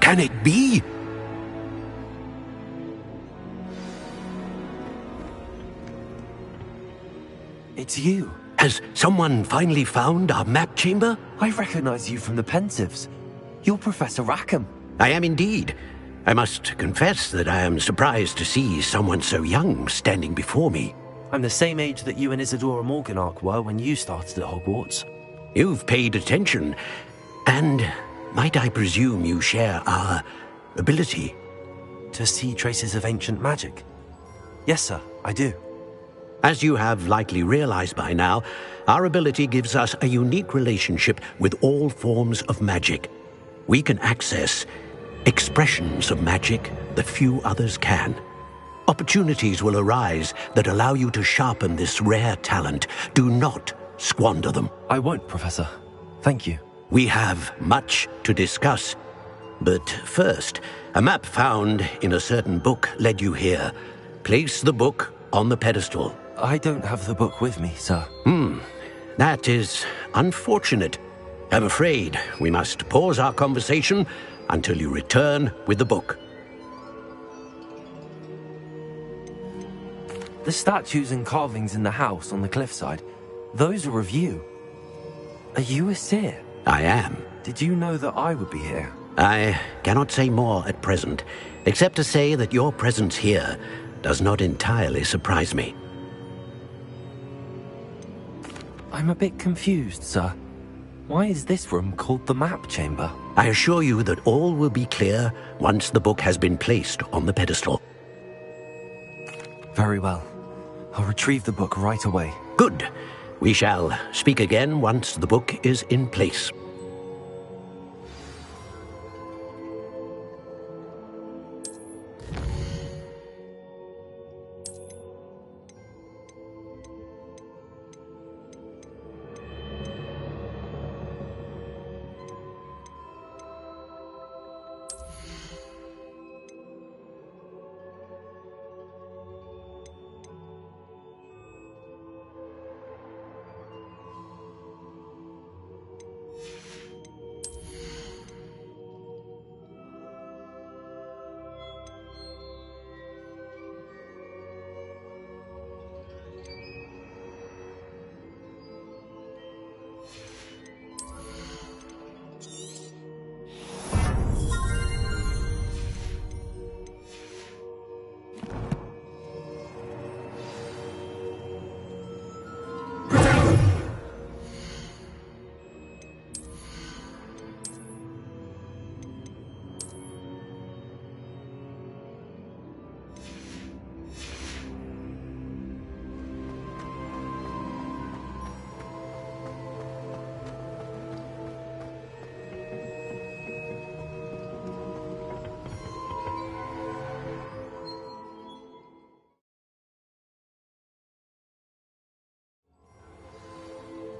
can it be? It's you. Has someone finally found our map chamber? I recognize you from the Pensives. You're Professor Rackham. I am indeed. I must confess that I am surprised to see someone so young standing before me. I'm the same age that you and Isadora Morganach were when you started at Hogwarts. You've paid attention, and might I presume you share our ability? To see traces of ancient magic? Yes, sir, I do. As you have likely realized by now, our ability gives us a unique relationship with all forms of magic. We can access expressions of magic that few others can. Opportunities will arise that allow you to sharpen this rare talent. Do not squander them. I won't, Professor. Thank you. We have much to discuss. But first, a map found in a certain book led you here. Place the book on the pedestal. I don't have the book with me, sir. That is unfortunate. I'm afraid we must pause our conversation until you return with the book. The statues and carvings in the house on the cliffside, those are of you. Are you a seer? I am. Did you know that I would be here? I cannot say more at present, except to say that your presence here does not entirely surprise me. I'm a bit confused, sir. Why is this room called the map chamber? I assure you that all will be clear once the book has been placed on the pedestal. Very well. I'll retrieve the book right away. Good. We shall speak again once the book is in place.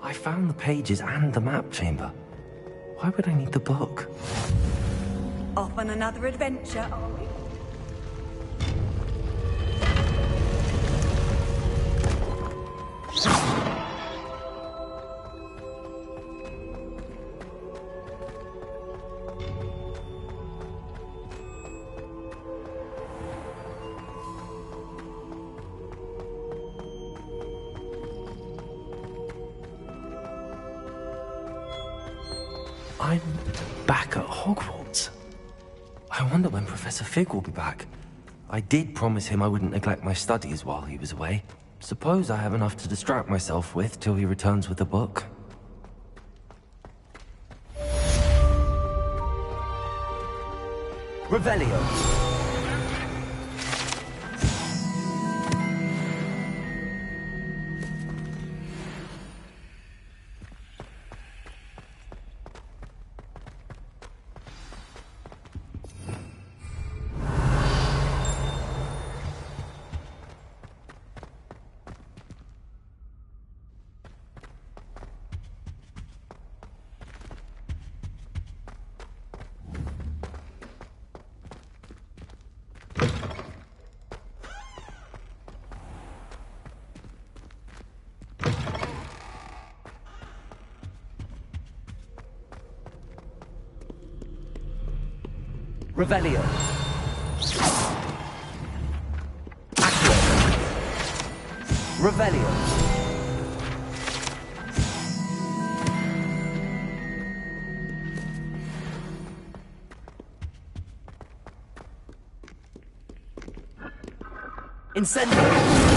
I found the pages and the map chamber. Why would I need the book? Off on another adventure, are we? I'm back at Hogwarts. I wonder when Professor Fig will be back. I did promise him I wouldn't neglect my studies while he was away. Suppose I have enough to distract myself with till he returns with the book. Revelio. Revelio. Accio. Revelio. Incendio.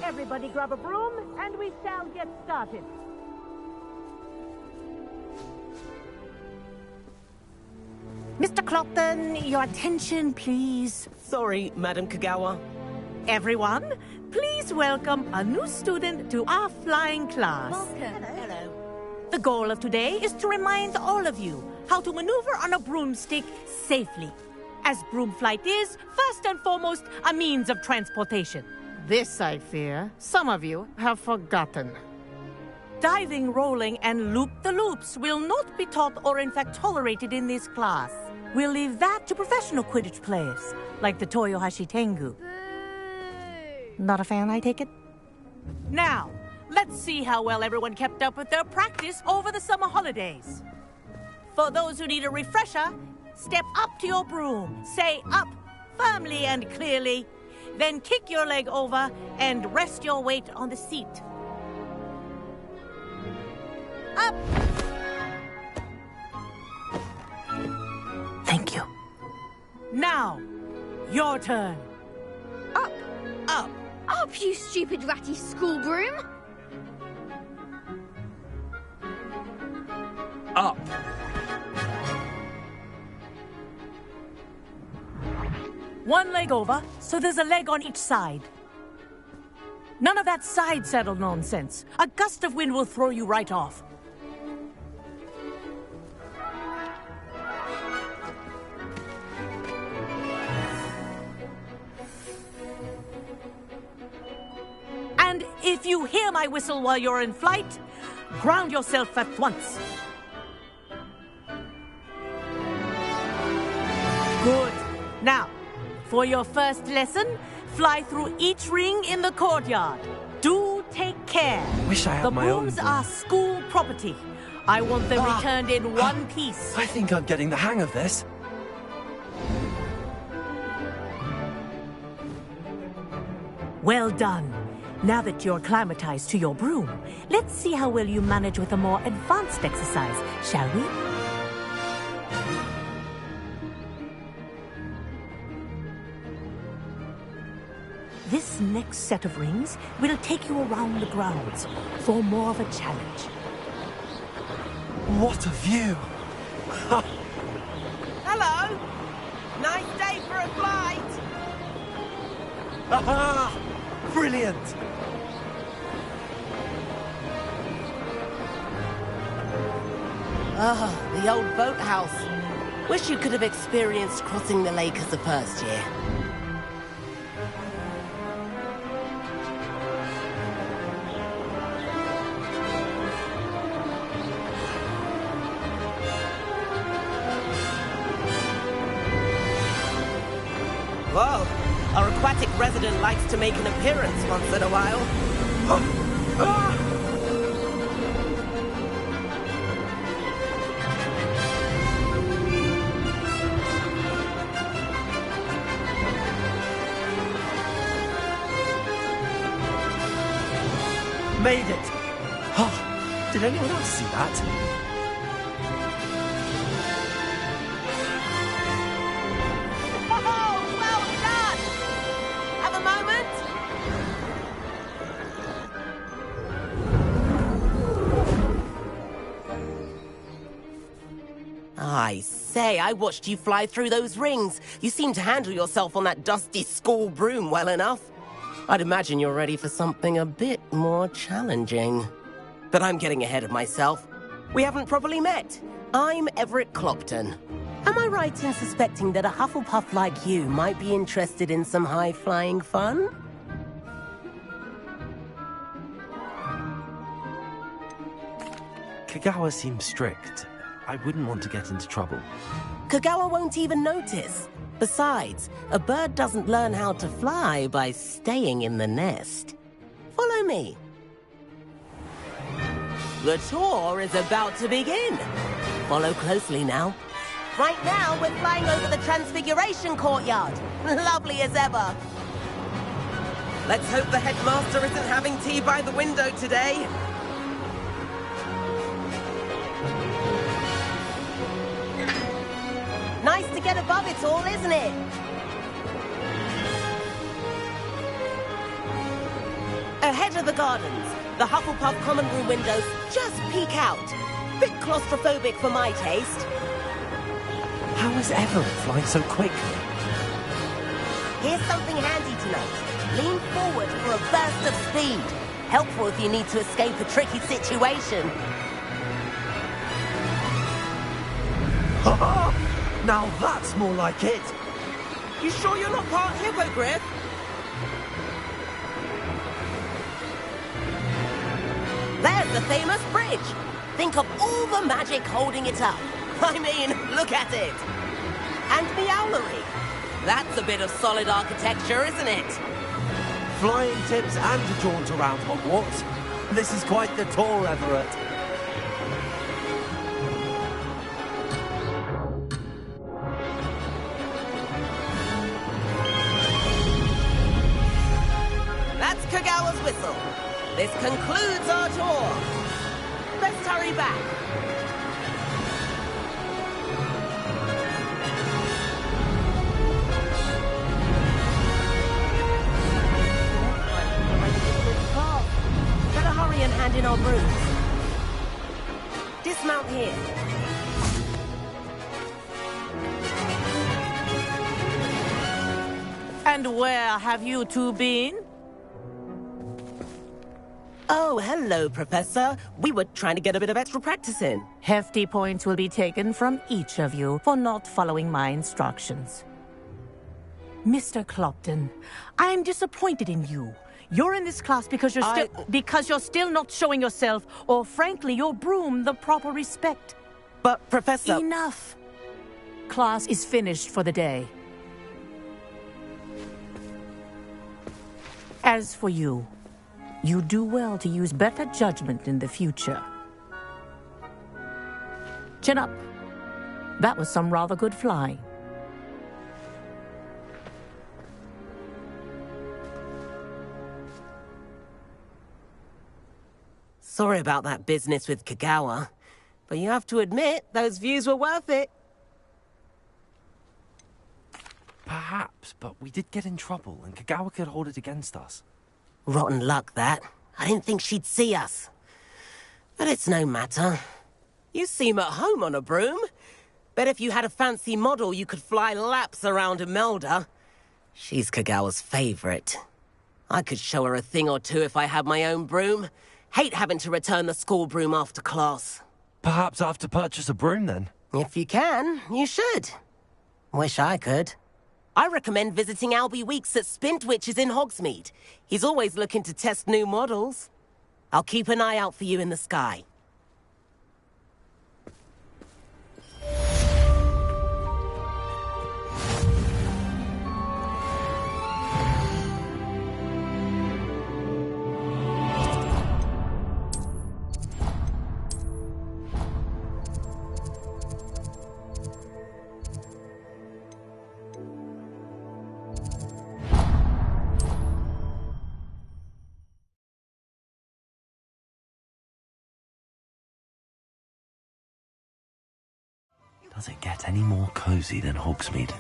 Everybody grab a broom, and we shall get started. Mr. Clopton, your attention, please. Sorry, Madam Kagawa. Everyone, please welcome a new student to our flying class. Welcome. Hello. The goal of today is to remind all of you how to maneuver on a broomstick safely, as broom flight is, first and foremost, a means of transportation. This, I fear, some of you have forgotten. Diving, rolling, and loop-the-loops will not be taught or in fact tolerated in this class. We'll leave that to professional Quidditch players, like the Toyohashi Tengu. Not a fan, I take it? Now, let's see how well everyone kept up with their practice over the summer holidays. For those who need a refresher, step up to your broom, say up firmly and clearly, then kick your leg over and rest your weight on the seat. Up! Thank you. Now, your turn. Up! Up! Up, you stupid ratty school broom! Up. One leg over, so there's a leg on each side. None of that side saddle nonsense. A gust of wind will throw you right off. And if you hear my whistle while you're in flight, ground yourself at once. Good. Now, for your first lesson, fly through each ring in the courtyard. Do take care. Wish I had the my own brooms broom. are school property. I want them returned in one piece. I think I'm getting the hang of this. Well done. Now that you're acclimatized to your broom, let's see how well you manage with a more advanced exercise, shall we? This next set of rings will take you around the grounds for more of a challenge. What a view! Hello! Nice day for a flight! Aha! Brilliant! Ah, the old boathouse. Wish you could have experienced crossing the lake as the first year. Whoa! Our aquatic resident likes to make an appearance once in a while. made it! Oh, did anyone else see that? Oh, well done! Have a moment? I say, I watched you fly through those rings. You seem to handle yourself on that dusty school broom well enough. I'd imagine you're ready for something a bit more challenging. But I'm getting ahead of myself. We haven't properly met. I'm Everett Clopton. Am I right in suspecting that a Hufflepuff like you might be interested in some high-flying fun? Kagawa seems strict. I wouldn't want to get into trouble. Kagawa won't even notice. Besides, a bird doesn't learn how to fly by staying in the nest. Follow me. The tour is about to begin. Follow closely now. Right now, we're flying over the Transfiguration Courtyard. Lovely as ever. Let's hope the headmaster isn't having tea by the window today. Nice to get above it all, isn't it? Ahead of the gardens, the Hufflepuff common room windows just peek out. Bit claustrophobic for my taste. How is Everett flying so quickly? Here's something handy to note. Lean forward for a burst of speed. Helpful if you need to escape a tricky situation. Now that's more like it! You sure you're not part hippogriff? There's the famous bridge. Think of all the magic holding it up. I mean, look at it. And Meowlery. That's a bit of solid architecture, isn't it? Flying tips and a jaunt around Hogwarts. This is quite the tour, Everett. That's Kagawa's whistle. This concludes our tour. Let's hurry back. Better hurry and hand in our brooms. Dismount here. And where have you two been? Oh, hello, Professor. We were trying to get a bit of extra practice in. Hefty points will be taken from each of you for not following my instructions. Mr. Clopton, I'm disappointed in you. You're in this class because you're still not showing yourself, or frankly, your broom the proper respect. But, Professor... Enough. Class is finished for the day. As for you, you do well to use better judgment in the future. Chin up. That was some rather good flying. Sorry about that business with Kagawa, but you have to admit, those views were worth it. Perhaps, but we did get in trouble, and Kagawa could hold it against us. Rotten luck, that. I didn't think she'd see us. But it's no matter. You seem at home on a broom. Bet if you had a fancy model, you could fly laps around Imelda. She's Kagawa's favorite. I could show her a thing or two if I had my own broom. Hate having to return the school broom after class. Perhaps I have to purchase a broom, then? If you can, you should. Wish I could. I recommend visiting Albie Weeks at Spintwitches in Hogsmeade. He's always looking to test new models. I'll keep an eye out for you in the sky. Does it get any more cozy than Hogsmeade?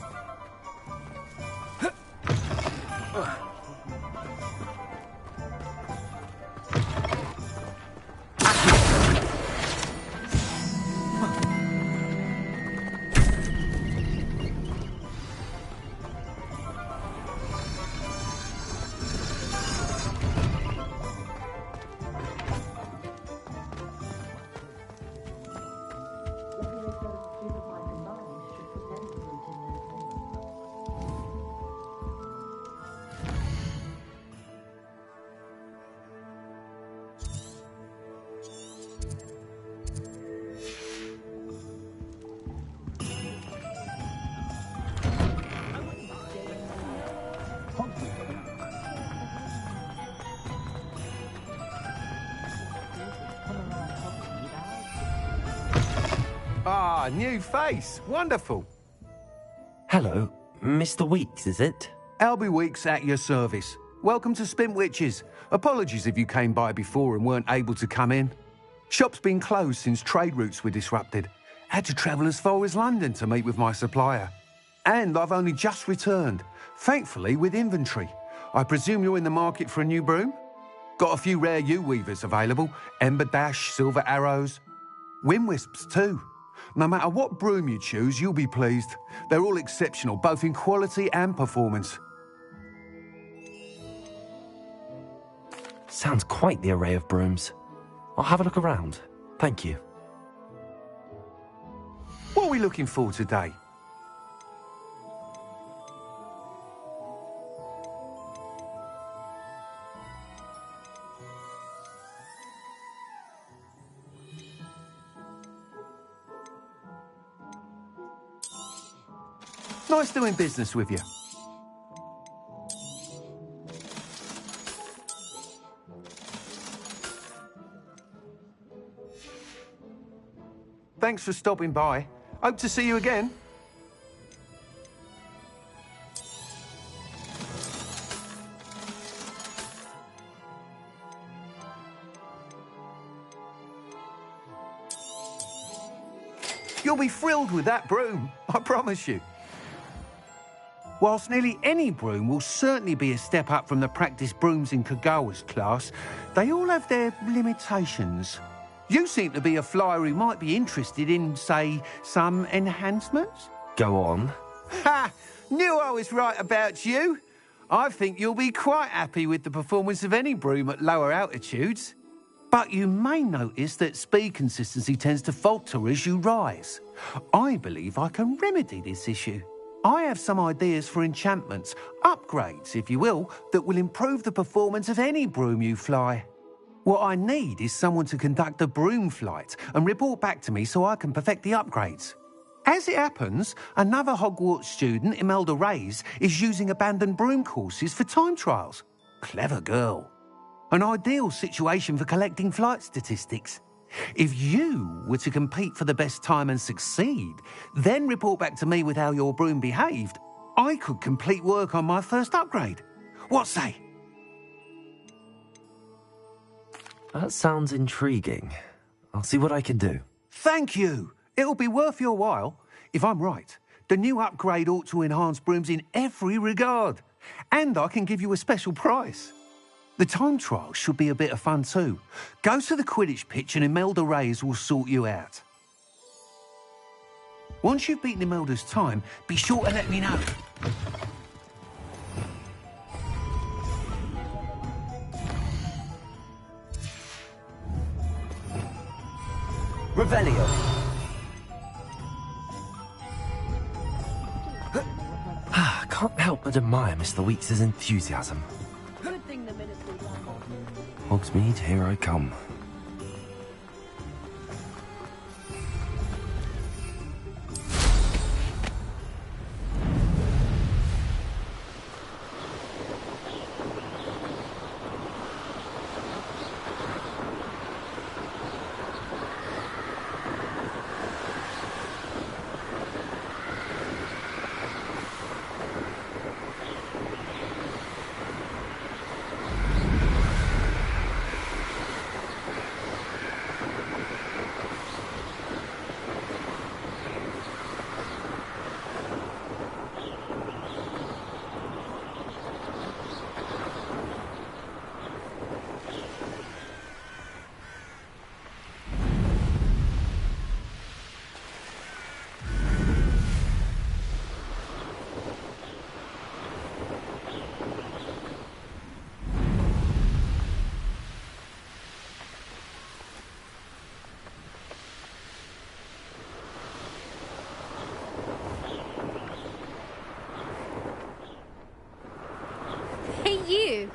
Ah, new face. Wonderful. Hello, Mr. Weeks, is it? Albie Weeks at your service. Welcome to Spintwitches. Apologies if you came by before and weren't able to come in. Shop's been closed since trade routes were disrupted. Had to travel as far as London to meet with my supplier. And I've only just returned, thankfully with inventory. I presume you're in the market for a new broom? Got a few rare yew-weavers available. Ember Dash, Silver Arrows. Wind-wisps too. No matter what broom you choose, you'll be pleased. They're all exceptional, both in quality and performance. Sounds quite the array of brooms. I'll have a look around. Thank you. What are we looking for today? Nice doing business with you. Thanks for stopping by. Hope to see you again. You'll be thrilled with that broom, I promise you. Whilst nearly any broom will certainly be a step up from the practice brooms in Kagawa's class, they all have their limitations. You seem to be a flyer who might be interested in, say, some enhancements? Go on. Ha! Knew I was right about you. I think you'll be quite happy with the performance of any broom at lower altitudes. But you may notice that speed consistency tends to falter as you rise. I believe I can remedy this issue. I have some ideas for enchantments, upgrades, if you will, that will improve the performance of any broom you fly. What I need is someone to conduct a broom flight and report back to me so I can perfect the upgrades. As it happens, another Hogwarts student, Imelda Reyes, is using abandoned broom courses for time trials. Clever girl. An ideal situation for collecting flight statistics. If you were to compete for the best time and succeed, then report back to me with how your broom behaved, I could complete work on my first upgrade. What say? That sounds intriguing. I'll see what I can do. Thank you. It'll be worth your while. If I'm right, the new upgrade ought to enhance brooms in every regard. And I can give you a special price. The time trial should be a bit of fun too. Go to the Quidditch pitch and Imelda Reyes will sort you out. Once you've beaten Imelda's time, be sure to let me know. Revelio. Can't help but admire Mr. Weeks' enthusiasm. Good thing the ministry Hogsmeade, here I come.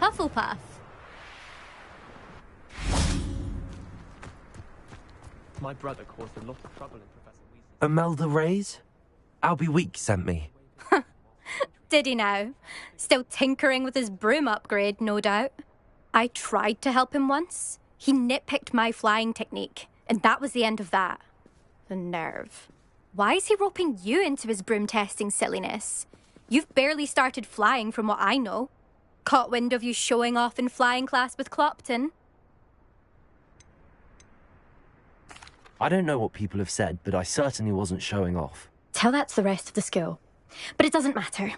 Hufflepuff. My brother caused a lot of trouble in Professor Weasley. Imelda Reyes? Albie Weeks sent me. Did he now? Still tinkering with his broom upgrade, no doubt. I tried to help him once. He nitpicked my flying technique, and that was the end of that. The nerve. Why is he roping you into his broom testing silliness? You've barely started flying from what I know. Caught wind of you showing off in flying class with Clopton. I don't know what people have said, but I certainly wasn't showing off. Tell that to the rest of the school. But it doesn't matter.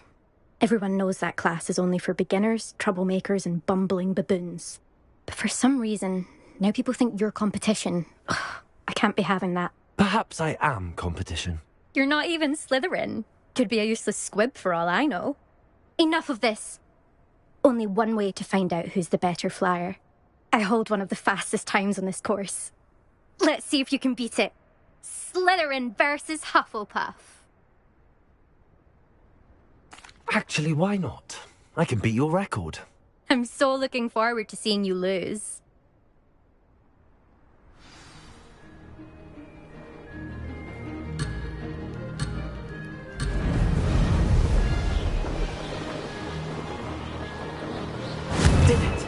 Everyone knows that class is only for beginners, troublemakers, and bumbling baboons. But for some reason, now people think you're competition. Ugh, I can't be having that. Perhaps I am competition. You're not even Slytherin. Could be a useless squib for all I know. Enough of this. Only one way to find out who's the better flyer. I hold one of the fastest times on this course. Let's see if you can beat it. Slytherin versus Hufflepuff. Actually, why not? I can beat your record. I'm so looking forward to seeing you lose. Did it!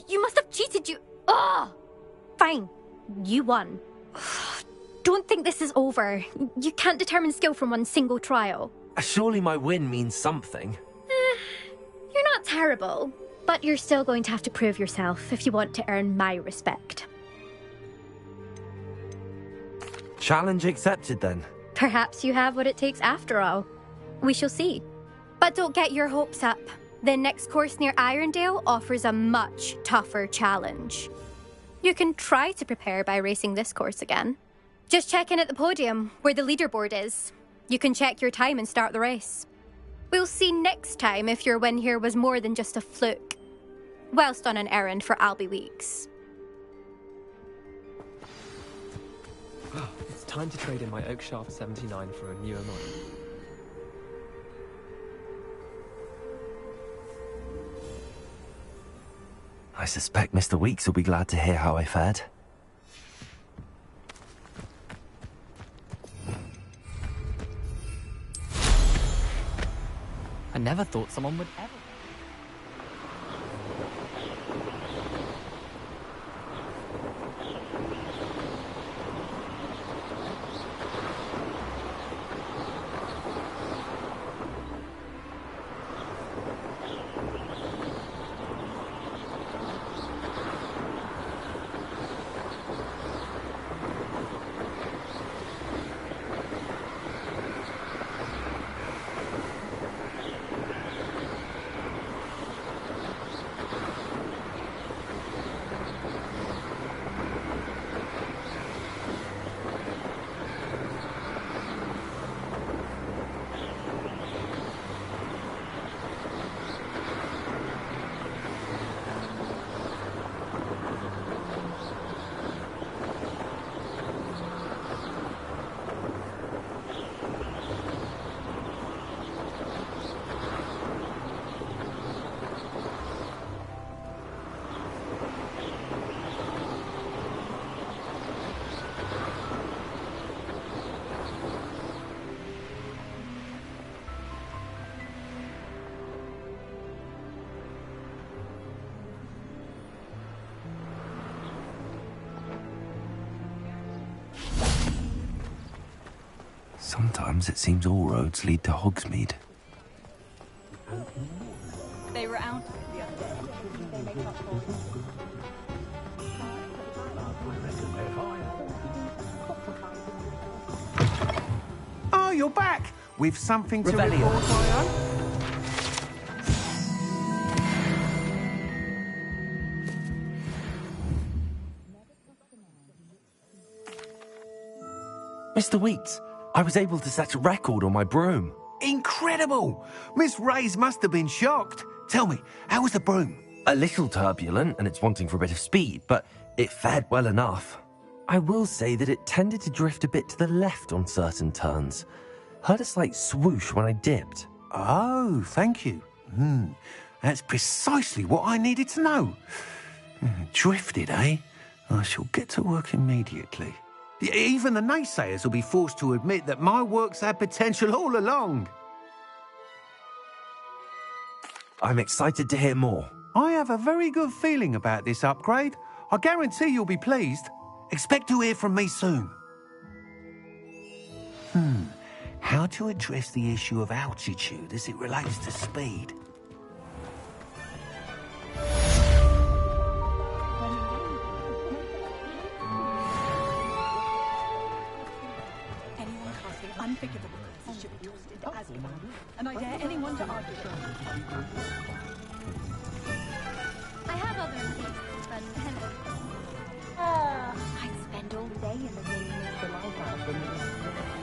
You must have cheated, you... Ugh! Fine. You won. Don't think this is over. You can't determine skill from one single trial. Surely my win means something. You're not terrible, but you're still going to have to prove yourself if you want to earn my respect. Challenge accepted, then. Perhaps you have what it takes after all. We shall see. But don't get your hopes up. The next course near Irondale offers a much tougher challenge. You can try to prepare by racing this course again. Just check in at the podium, where the leaderboard is. You can check your time and start the race. We'll see next time if your win here was more than just a fluke. Whilst on an errand for Albie Weeks. It's time to trade in my Oakshaft 79 for a newer model. I suspect Mr. Weeks will be glad to hear how I fared. I never thought someone would ever... Sometimes it seems all roads lead to Hogsmeade. They were out the other day. They make up for Oh, you're back! With something to Revelio. report, I hope? Mr. Weeks, I was able to set a record on my broom. Incredible! Miss Reyes must have been shocked. Tell me, how was the broom? A little turbulent, and it's wanting for a bit of speed, but it fared well enough. I will say that it tended to drift a bit to the left on certain turns. Heard a slight swoosh when I dipped. Oh, thank you. That's precisely what I needed to know. Drifted, eh? I shall get to work immediately. Even the naysayers will be forced to admit that my work's had potential all along. I'm excited to hear more. I have a very good feeling about this upgrade. I guarantee you'll be pleased. Expect to hear from me soon. How to address the issue of altitude as it relates to speed? anyone casting unforgivable curses should be tossed into Azkaban. And I dare anyone to argue with me. I have other engagements, but I'd spend all day in the rain with the light out.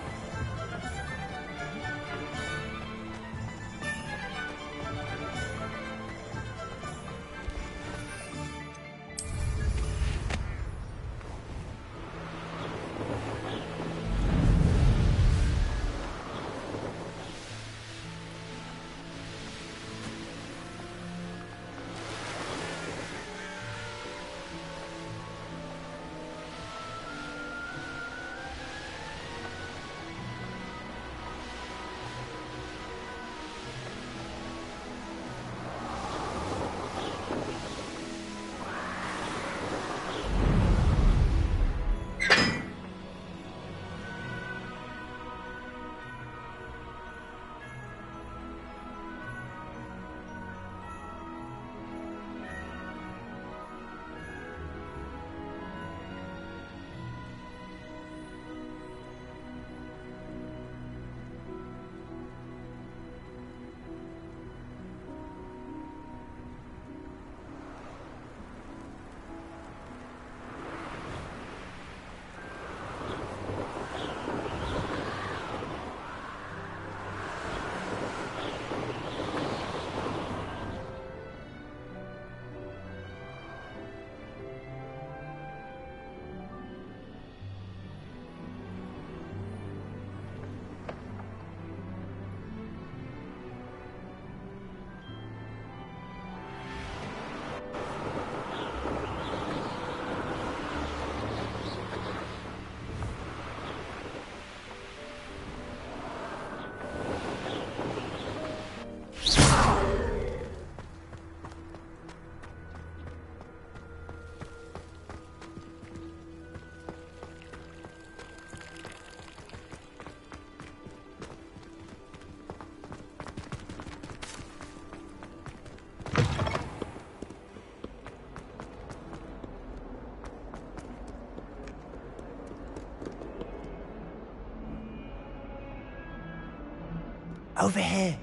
Over here.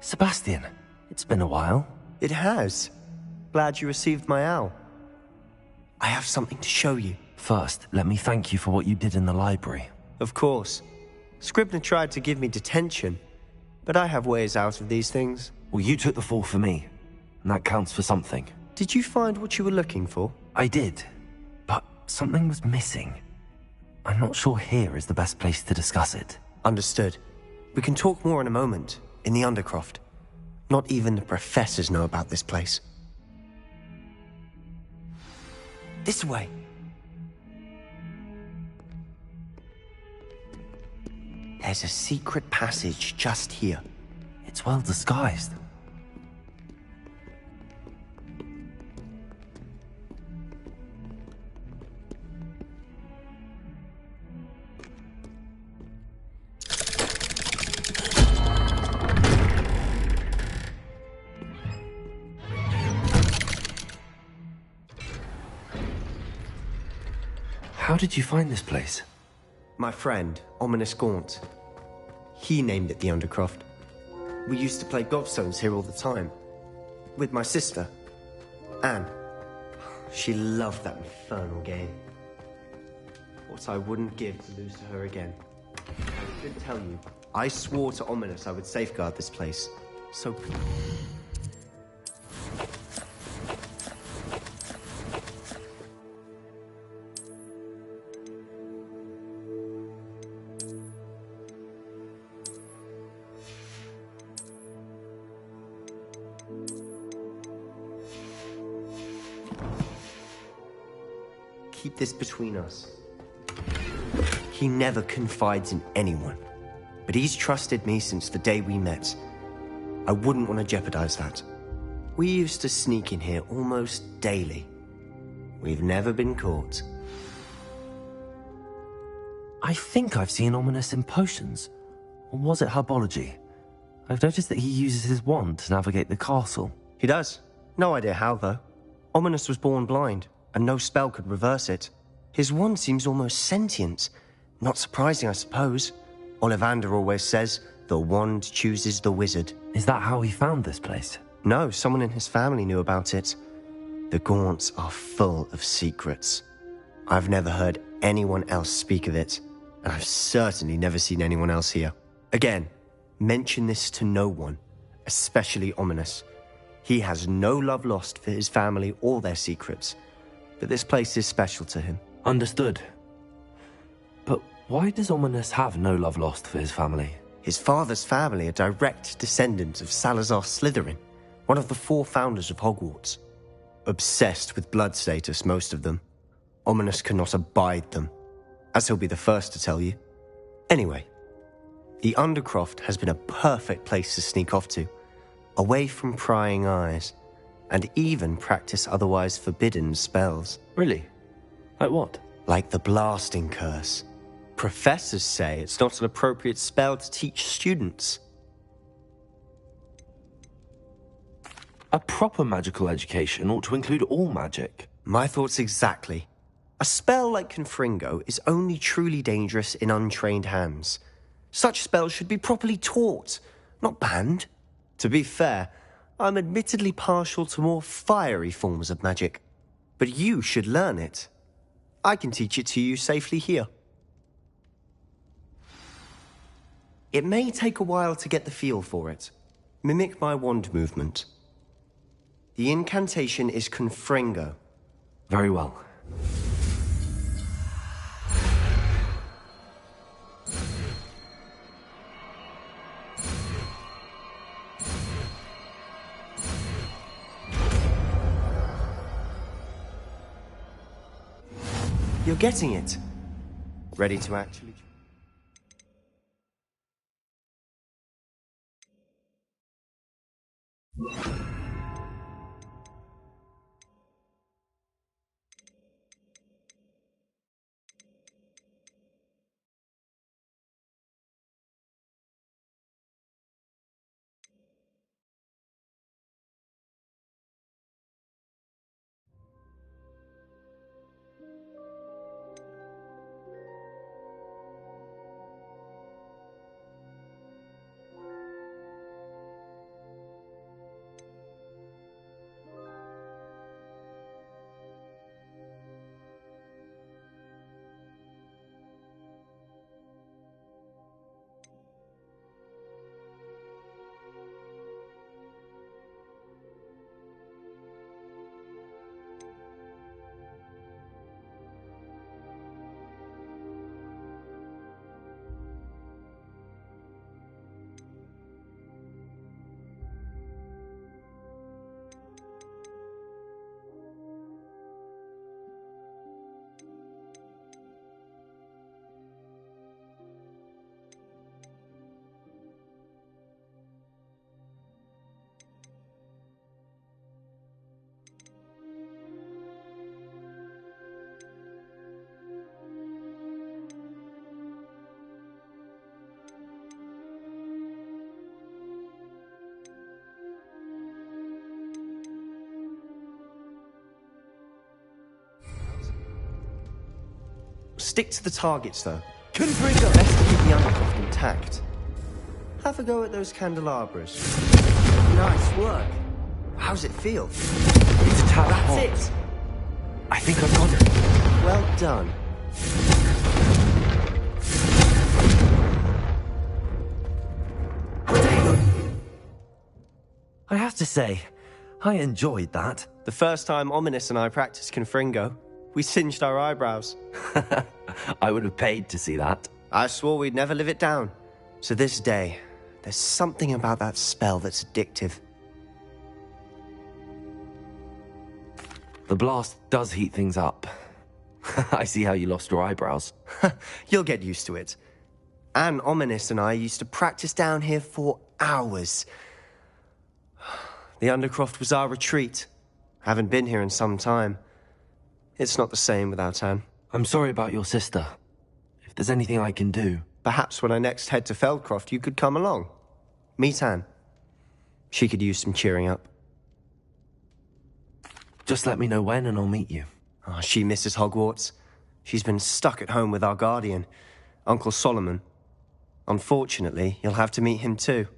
Sebastian, it's been a while. It has. Glad you received my owl. I have something to show you. First, let me thank you for what you did in the library. Of course. Scribner tried to give me detention, but I have ways out of these things. Well, you took the fall for me, and that counts for something. Did you find what you were looking for? I did, but something was missing. I'm not sure here is the best place to discuss it. Understood. We can talk more in a moment, in the Undercroft. Not even the professors know about this place. This way. There's a secret passage just here. It's well disguised. How did you find this place? My friend, Ominous Gaunt. He named it the Undercroft. We used to play gobstones here all the time. With my sister, Anne. She loved that infernal game. What I wouldn't give to lose to her again. I should tell you, I swore to Ominous I would safeguard this place. So... keep this between us. He never confides in anyone, but he's trusted me since the day we met. I wouldn't want to jeopardize that. We used to sneak in here almost daily. We've never been caught. I think I've seen Ominous in potions. Or was it herbology? I've noticed that he uses his wand to navigate the castle. He does. No idea how, though. Ominous was born blind, and no spell could reverse it. His wand seems almost sentient. Not surprising, I suppose. Ollivander always says, the wand chooses the wizard. Is that how he found this place? No, someone in his family knew about it. The Gaunts are full of secrets. I've never heard anyone else speak of it, and I've certainly never seen anyone else here. Again, mention this to no one, especially Ominous. He has no love lost for his family or their secrets, but this place is special to him. Understood. But why does Ominous have no love lost for his family? His father's family are direct descendants of Salazar Slytherin, one of the 4 founders of Hogwarts. Obsessed with blood status, most of them. Ominous cannot abide them, as he'll be the first to tell you. Anyway, the Undercroft has been a perfect place to sneak off to, away from prying eyes, and even practice otherwise forbidden spells. Really? Like what? Like the blasting curse. Professors say it's not an appropriate spell to teach students. A proper magical education ought to include all magic. My thoughts exactly. A spell like Confringo is only truly dangerous in untrained hands. Such spells should be properly taught, not banned. To be fair, I'm admittedly partial to more fiery forms of magic. But you should learn it. I can teach it to you safely here. It may take a while to get the feel for it. Mimic my wand movement. The incantation is Confringo. Very well. You're getting it. Ready to actually... Stick to the targets, though. Confringo, best keep the undercroft intact. Have a go at those candelabras. Nice work. How's it feel? It's a tad hot. That's it. I think I've got it. Well done. I have to say, I enjoyed that. The first time Ominous and I practiced Confringo, we singed our eyebrows. I would have paid to see that. I swore we'd never live it down. So this day, there's something about that spell that's addictive. The blast does heat things up. I see how you lost your eyebrows. You'll get used to it. Anne, Ominous and I used to practice down here for hours. The Undercroft was our retreat. Haven't been here in some time. It's not the same without Anne. I'm sorry about your sister. If there's anything I can do... Perhaps when I next head to Feldcroft, you could come along. Meet Anne. She could use some cheering up. Just let me know when and I'll meet you. Oh, she misses Hogwarts. She's been stuck at home with our guardian, Uncle Solomon. Unfortunately, you'll have to meet him too.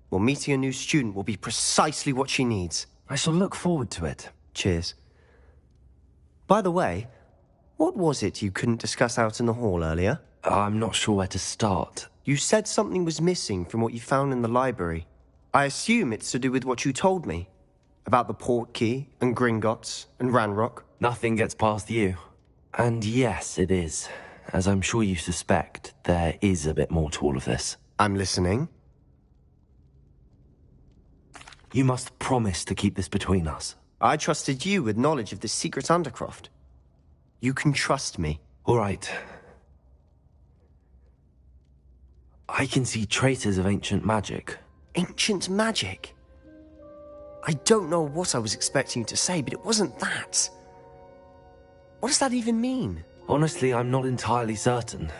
Well, meeting a new student will be precisely what she needs. I shall look forward to it. Cheers. By the way, what was it you couldn't discuss out in the hall earlier? I'm not sure where to start. You said something was missing from what you found in the library. I assume it's to do with what you told me. About the Portkey, and Gringotts, and Ranrock. Nothing gets past you. And yes, it is. As I'm sure you suspect, there is a bit more to all of this. I'm listening. You must promise to keep this between us. I trusted you with knowledge of the secret Undercroft. You can trust me. All right. I can see traces of ancient magic. Ancient magic? I don't know what I was expecting you to say, but it wasn't that. What does that even mean? Honestly, I'm not entirely certain.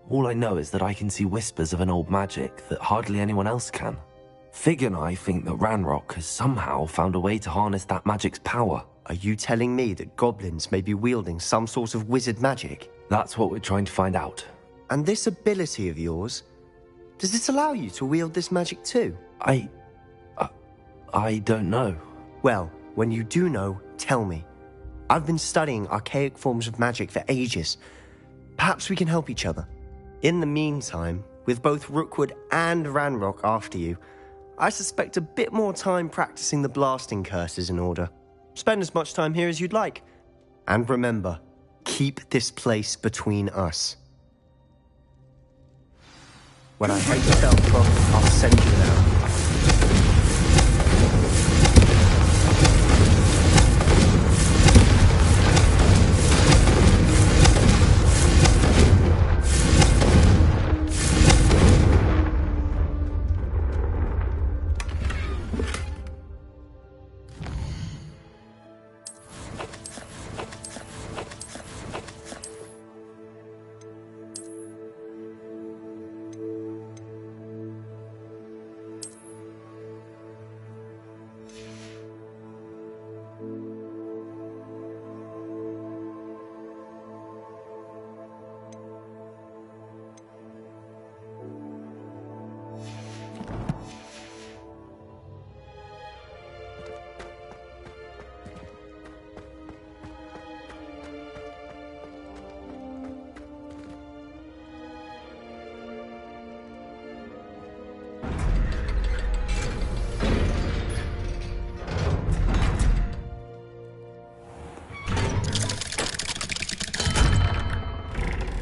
All I know is that I can see whispers of an old magic that hardly anyone else can. Fig and I think that Ranrock has somehow found a way to harness that magic's power. Are you telling me that goblins may be wielding some sort of wizard magic? That's what we're trying to find out. And this ability of yours, does it allow you to wield this magic too? I don't know. Well, when you do know, tell me. I've been studying archaic forms of magic for ages. Perhaps we can help each other. In the meantime, with both Rookwood and Ranrock after you, I suspect a bit more time practicing the blasting curse is in order. Spend as much time here as you'd like. And remember, keep this place between us. When I head to Feldcroft, I'll send you now.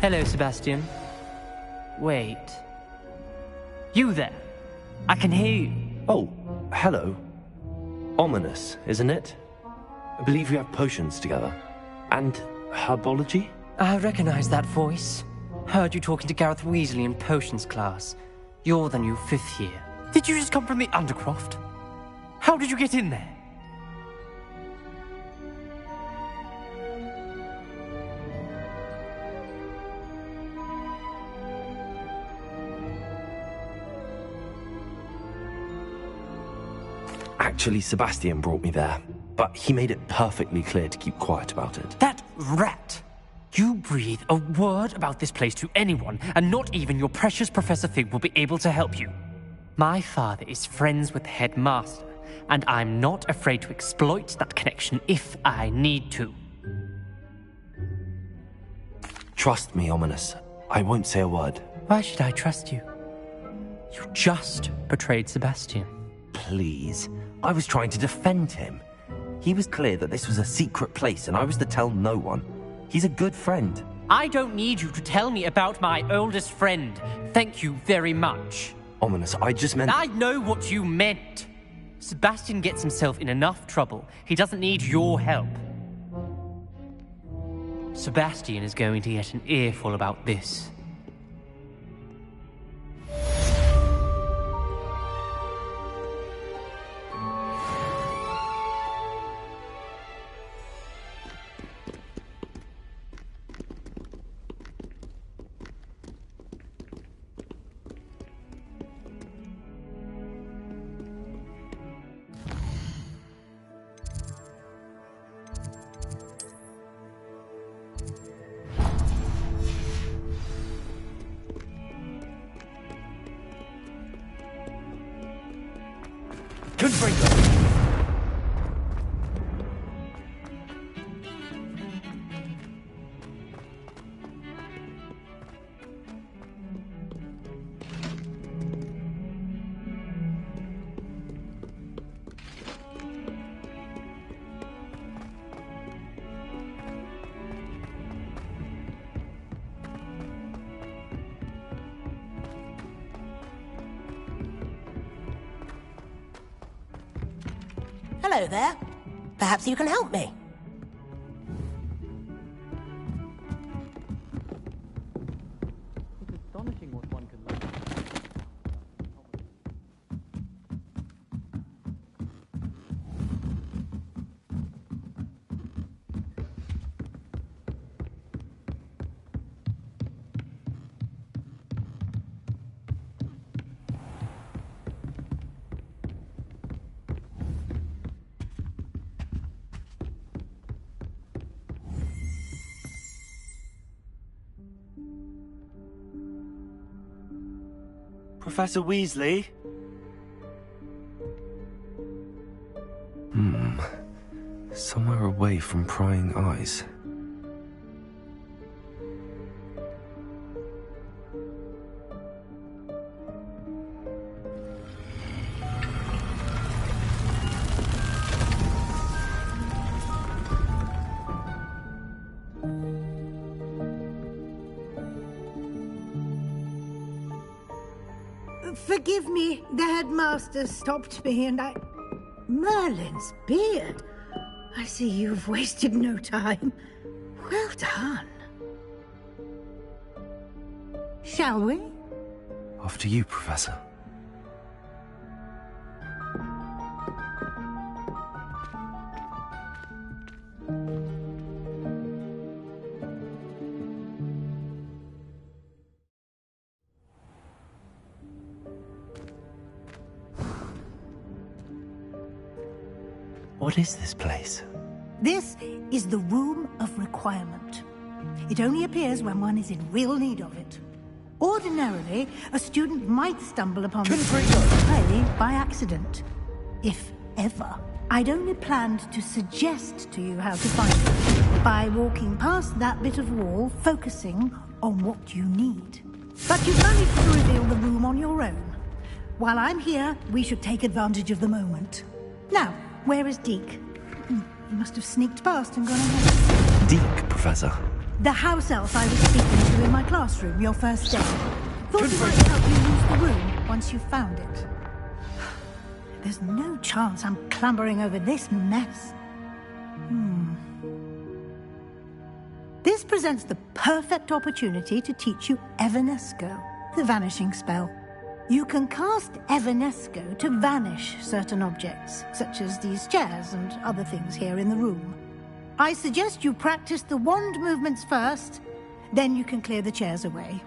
Hello, Sebastian. Wait. You there? I can hear you. Oh, hello. Ominous, isn't it? I believe we have potions together. And herbology? I recognize that voice. Heard you talking to Gareth Weasley in potions class. You're the new 5th year. Did you just come from the Undercroft? How did you get in there? Actually, Sebastian brought me there, but he made it perfectly clear to keep quiet about it. That rat! You breathe a word about this place to anyone, and not even your precious Professor Fig will be able to help you. My father is friends with the headmaster, and I'm not afraid to exploit that connection if I need to. Trust me, Ominous. I won't say a word. Why should I trust you? You just betrayed Sebastian. Please. I was trying to defend him. He was clear that this was a secret place, and I was to tell no one. He's a good friend. I don't need you to tell me about my oldest friend. Thank you very much. Ominous, I just meant... I know what you meant. Sebastian gets himself in enough trouble. He doesn't need your help. Sebastian is going to get an earful about this. Hello there. Perhaps you can help me. It's astonishing what one can learn. Professor Weasley? Somewhere away from prying eyes. Forgive me, the headmaster stopped me and I... Merlin's beard. I see you've wasted no time. Well done. Shall we? After you, Professor. What is this place? This is the Room of Requirement. It only appears when one is in real need of it. Ordinarily, a student might stumble upon this play by accident. If ever. I'd only planned to suggest to you how to find it by walking past that bit of wall, focusing on what you need. But you've managed to reveal the room on your own. While I'm here, we should take advantage of the moment. Now, where is Deke? He must have sneaked past and gone ahead. Deke, Professor. The house elf I was speaking to in my classroom your first day. Thought he might help you use the room once you found it. There's no chance I'm clambering over this mess. This presents the perfect opportunity to teach you Evanesco, the vanishing spell. You can cast Evanesco to vanish certain objects, such as these chairs and other things here in the room. I suggest you practice the wand movements first, then you can clear the chairs away.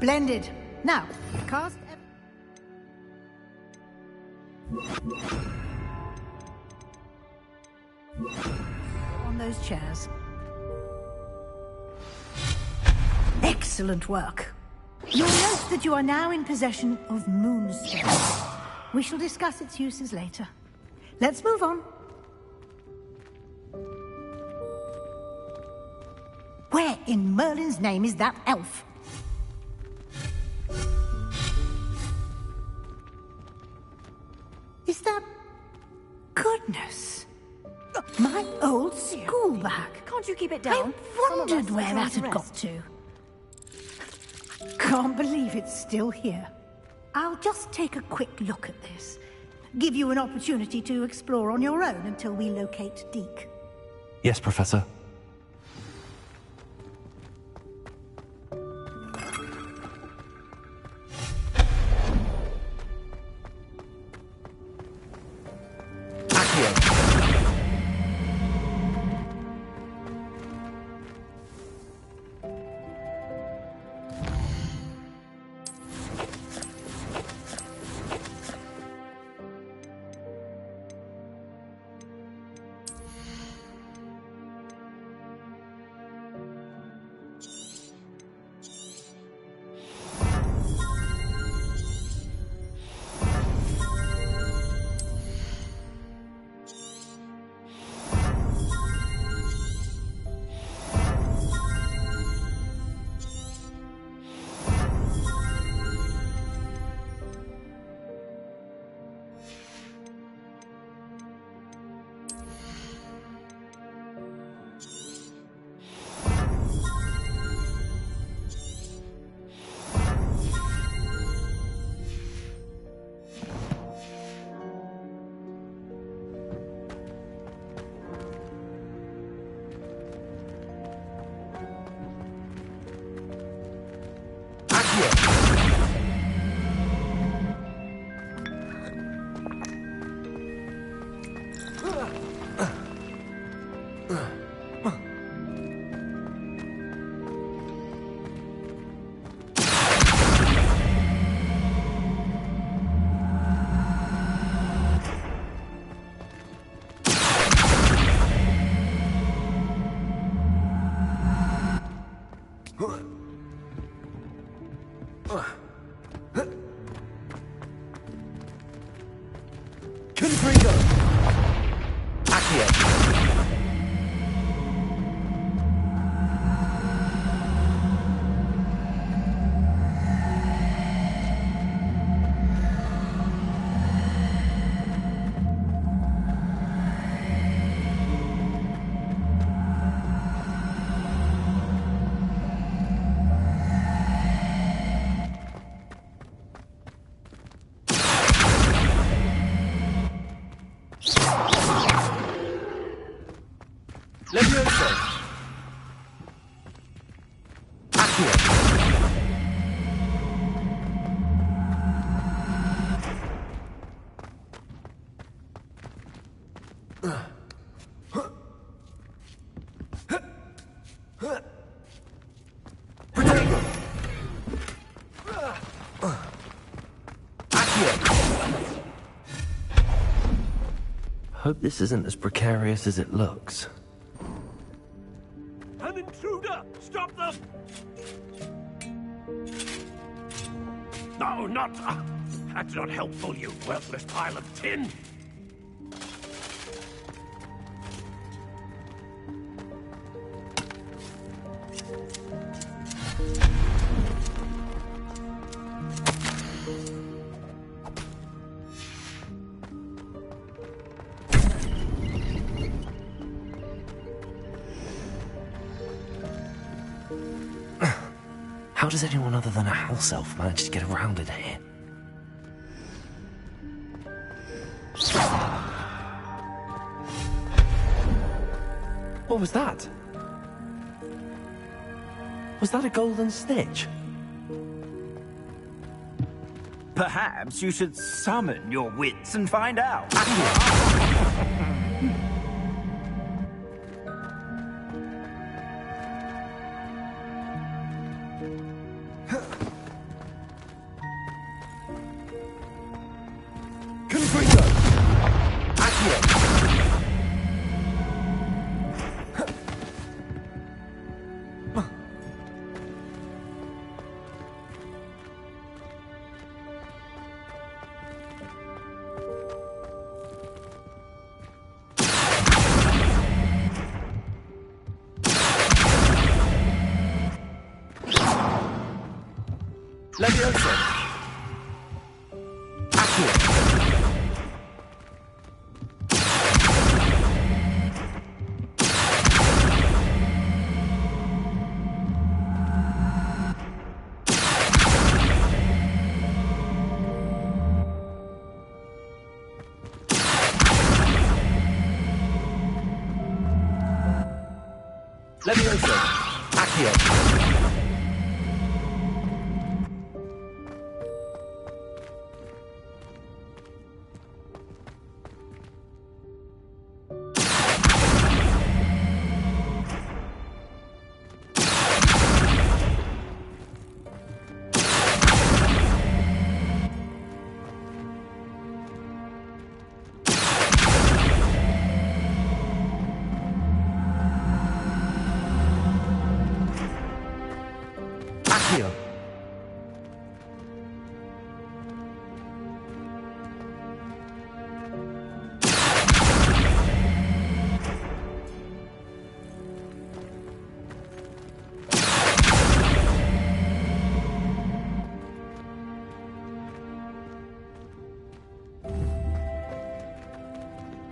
Splendid. Now, cast... on those chairs. Excellent work. You'll note that you are now in possession of Moonstone. We shall discuss its uses later. Let's move on. Where in Merlin's name is that elf? Is that... Goodness. My old school bag. Can't you keep it down? I wondered where that had got to. Can't believe it's still here. I'll just take a quick look at this. Give you an opportunity to explore on your own until we locate Deke. Yes, Professor. Hope this isn't as precarious as it looks. An intruder! Stop them! No, not... that's not helpful, you worthless pile of tin! How does anyone other than a house elf manage to get around in here? What was that? Was that a golden snitch? Perhaps you should summon your wits and find out. Leviosa! Accio! Leviosa! Accio! Accio!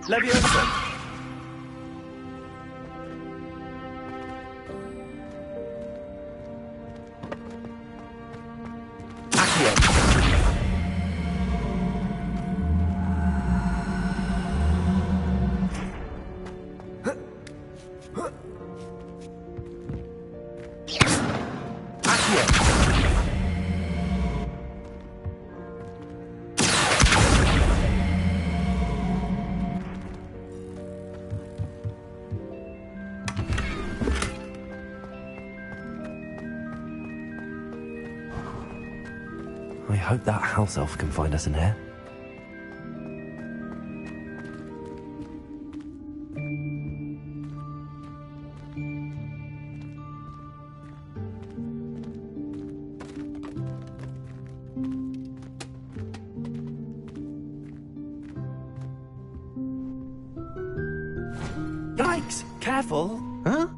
Leviosa! I hope that house elf can find us in here. Yikes! Careful! Huh?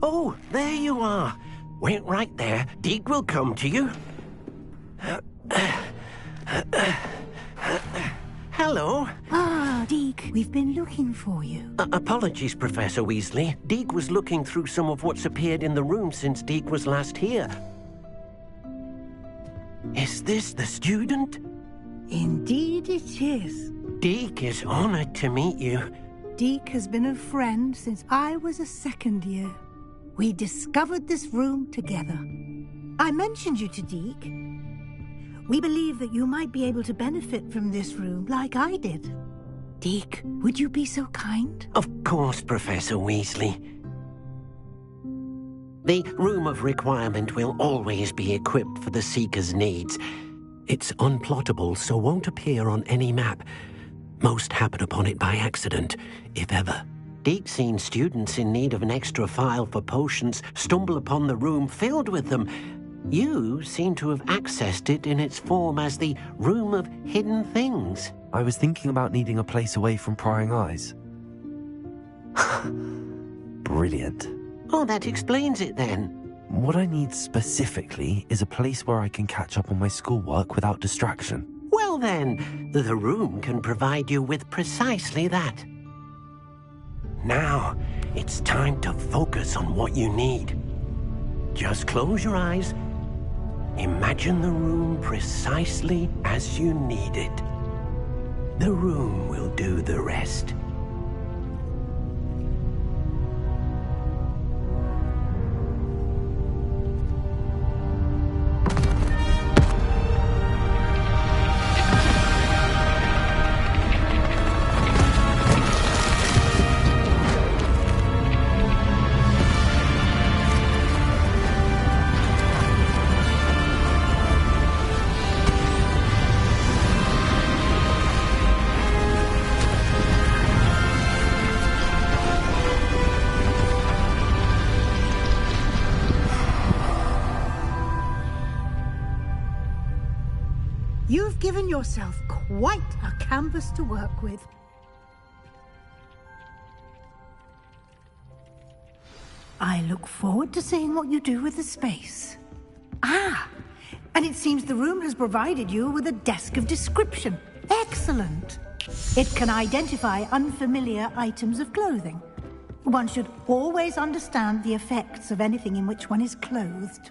Oh, there you are. Wait right there. Deke will come to you. Hello. Ah, Deke, we've been looking for you. Apologies, Professor Weasley. Deke was looking through some of what's appeared in the room since Deke was last here. Is this the student? Indeed it is. Deke is honored to meet you. Deke has been a friend since I was a second year. We discovered this room together. I mentioned you to Deke. We believe that you might be able to benefit from this room like I did. Deke, would you be so kind? Of course, Professor Weasley. The Room of Requirement will always be equipped for the Seeker's needs. It's unplottable, so won't appear on any map. Most happen upon it by accident, if ever. Deke's seen students in need of an extra file for potions stumble upon the room filled with them. You seem to have accessed it in its form as the Room of Hidden Things. I was thinking about needing a place away from prying eyes. Brilliant. Oh, that explains it then. What I need specifically is a place where I can catch up on my schoolwork without distraction. Well then, the room can provide you with precisely that. Now, it's time to focus on what you need. Just close your eyes. Imagine the room precisely as you need it. The room will do the rest. You've given yourself quite a canvas to work with. I look forward to seeing what you do with the space. Ah, And it seems the room has provided you with a desk of description. Excellent. It can identify unfamiliar items of clothing. One should always understand the effects of anything in which one is clothed.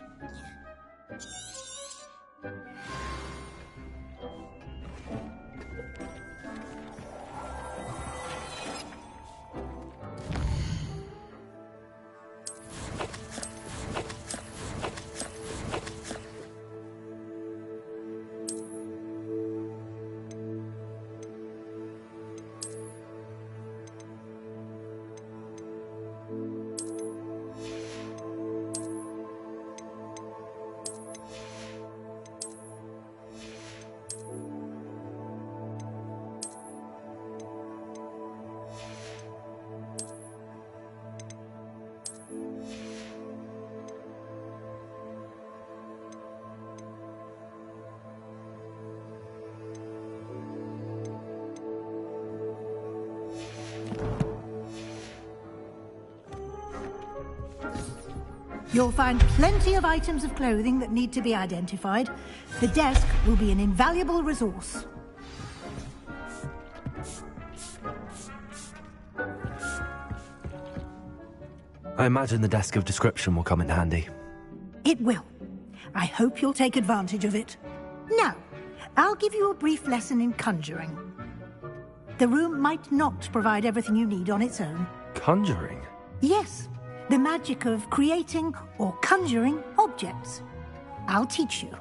You'll find plenty of items of clothing that need to be identified. The desk will be an invaluable resource. I imagine the desk of description will come in handy. It will. I hope you'll take advantage of it. Now, I'll give you a brief lesson in conjuring. The room might not provide everything you need on its own. Conjuring? Yes. The magic of creating or conjuring objects. I'll teach you.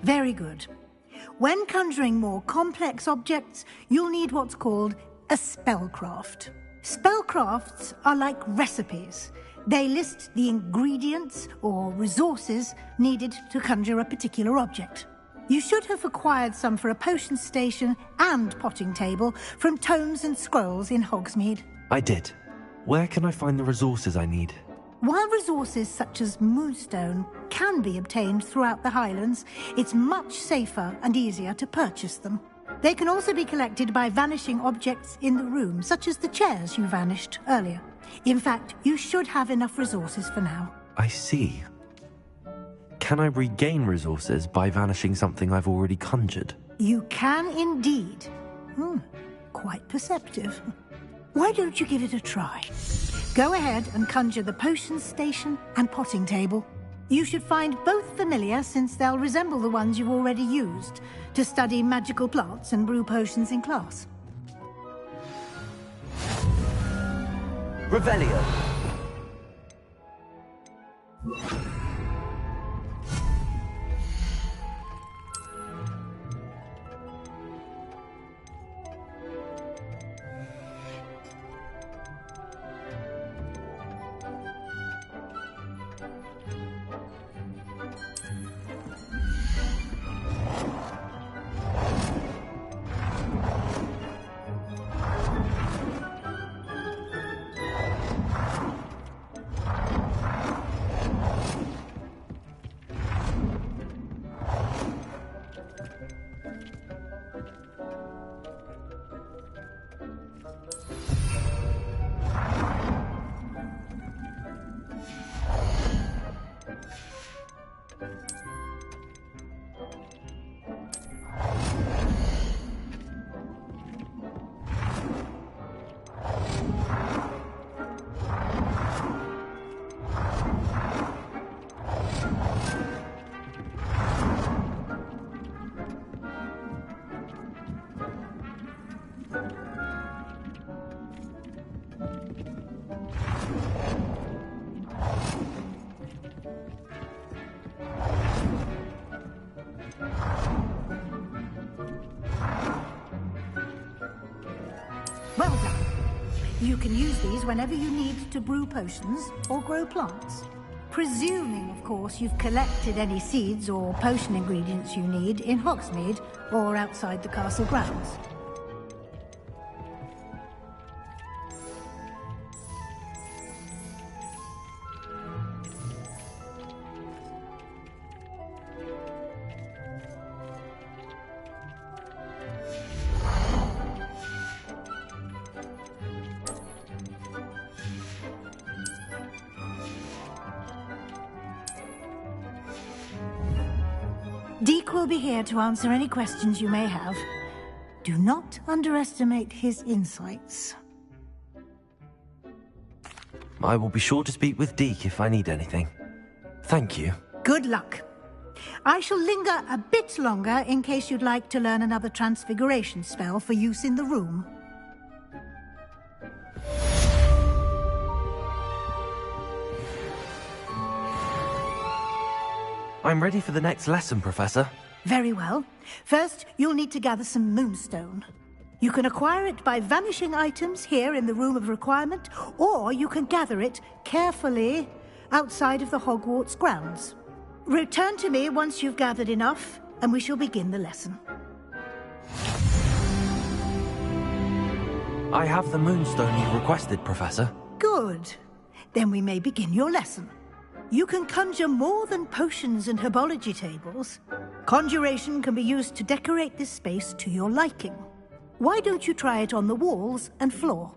Very good. When conjuring more complex objects, you'll need what's called a spellcraft. Spellcrafts are like recipes. They list the ingredients or resources needed to conjure a particular object. You should have acquired some for a potion station and potting table from tomes and scrolls in Hogsmeade. I did. Where can I find the resources I need? While resources such as moonstone can be obtained throughout the Highlands, it's much safer and easier to purchase them. They can also be collected by vanishing objects in the room, such as the chairs you vanished earlier. In fact, you should have enough resources for now. I see. Can I regain resources by vanishing something I've already conjured? You can indeed. Quite perceptive. Why don't you give it a try? Go ahead and conjure the potion station and potting table. You should find both familiar, since they'll resemble the ones you've already used to study magical plants and brew potions in class. Revelio. Well done. You can use these whenever you need to brew potions or grow plants. Presuming, of course, you've collected any seeds or potion ingredients you need in Hogsmeade or outside the castle grounds. Deke will be here to answer any questions you may have. Do not underestimate his insights. I will be sure to speak with Deke if I need anything. Thank you. Good luck. I shall linger a bit longer in case you'd like to learn another transfiguration spell for use in the room. I'm ready for the next lesson, Professor. Very well. First, you'll need to gather some moonstone. You can acquire it by vanishing items here in the Room of Requirement, or you can gather it carefully outside of the Hogwarts grounds. Return to me once you've gathered enough, and we shall begin the lesson. I have the moonstone you requested, Professor. Good. Then we may begin your lesson. You can conjure more than potions and herbology tables. Conjuration can be used to decorate this space to your liking. Why don't you try it on the walls and floor?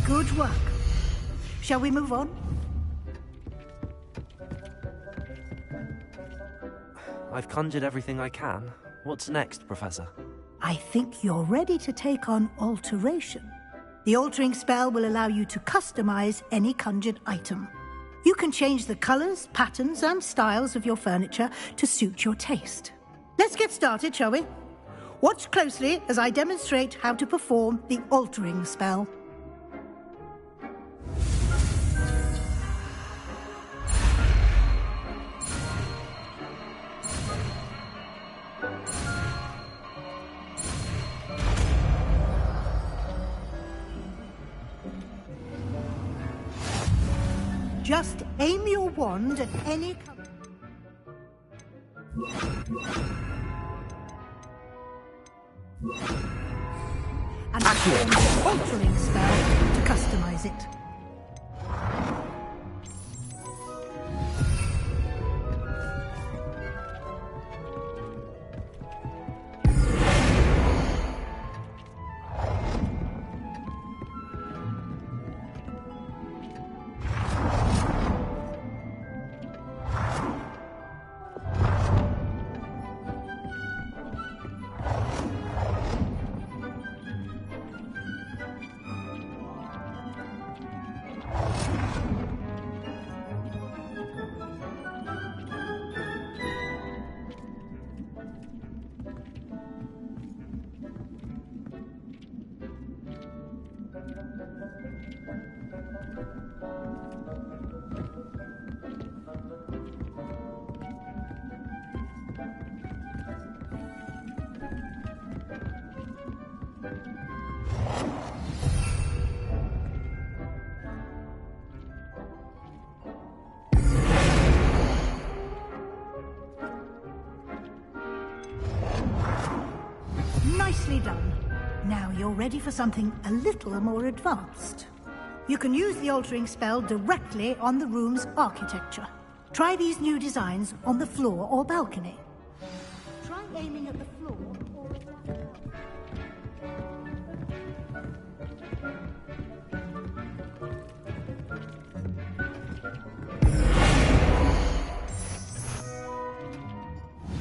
Good work. Shall we move on? I've conjured everything I can. What's next, Professor? I think you're ready to take on alteration. The altering spell will allow you to customize any conjured item. You can change the colors, patterns, and styles of your furniture to suit your taste. Let's get started, shall we? Watch closely as I demonstrate how to perform the altering spell. Just aim your wand at any color. And perform the altering spell to customize it. Nicely done. Now you're ready for something a little more advanced. You can use the altering spell directly on the room's architecture. Try these new designs on the floor or balcony. Try aiming at the floor or...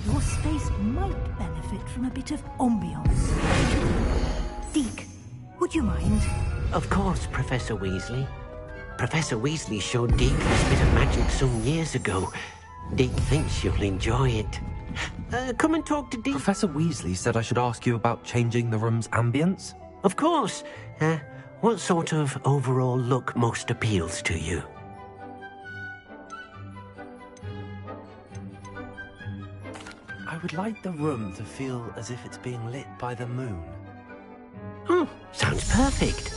Your space might benefit from a bit of ambiance. Deke, would you mind? Of course, Professor Weasley. Professor Weasley showed Deke this bit of magic some years ago. Deke thinks you'll enjoy it. Come and talk to Deke. Professor Weasley said I should ask you about changing the room's ambience. Of course. What sort of overall look most appeals to you? I would like the room to feel as if it's being lit by the moon. Oh, sounds perfect.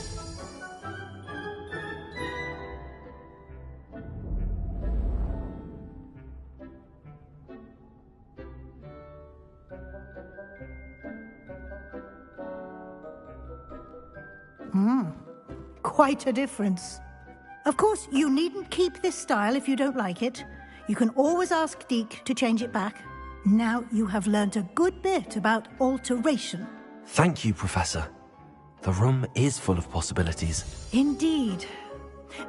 Quite a difference. Of course, you needn't keep this style if you don't like it. You can always ask Deke to change it back. Now you have learnt a good bit about alteration. Thank you, Professor. The room is full of possibilities. Indeed.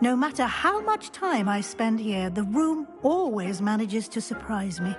No matter how much time I spend here, the room always manages to surprise me.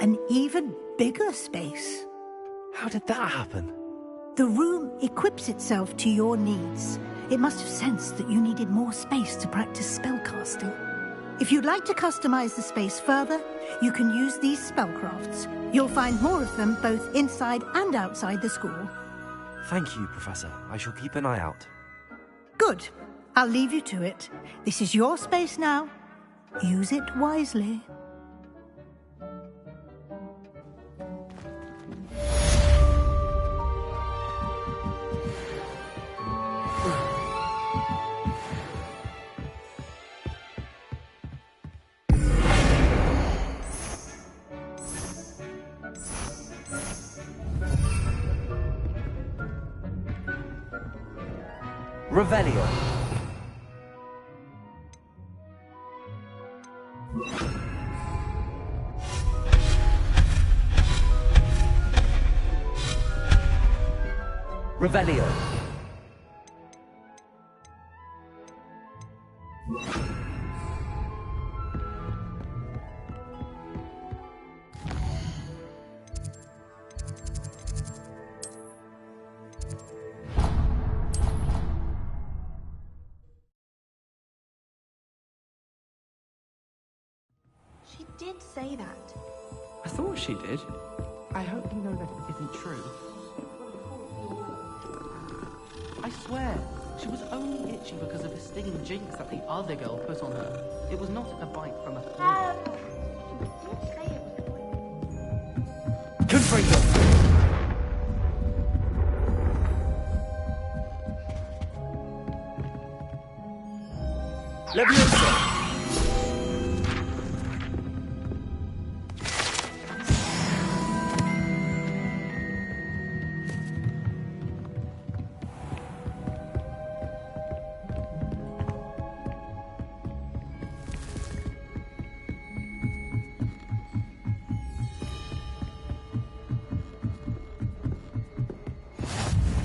An even bigger space. How did that happen? The room equips itself to your needs. It must have sensed that you needed more space to practice spellcasting. If you'd like to customize the space further, you can use these spellcrafts. You'll find more of them both inside and outside the school. Thank you, Professor. I shall keep an eye out. Good. I'll leave you to it. This is your space now. Use it wisely. Revelio. Revelio. She did say that. I thought she did. I hope you know that it isn't true. I swear, she was only itchy because of the stinging jinx that the other girl put on her. It was not a bite from a flea. Confringo! Leviosa!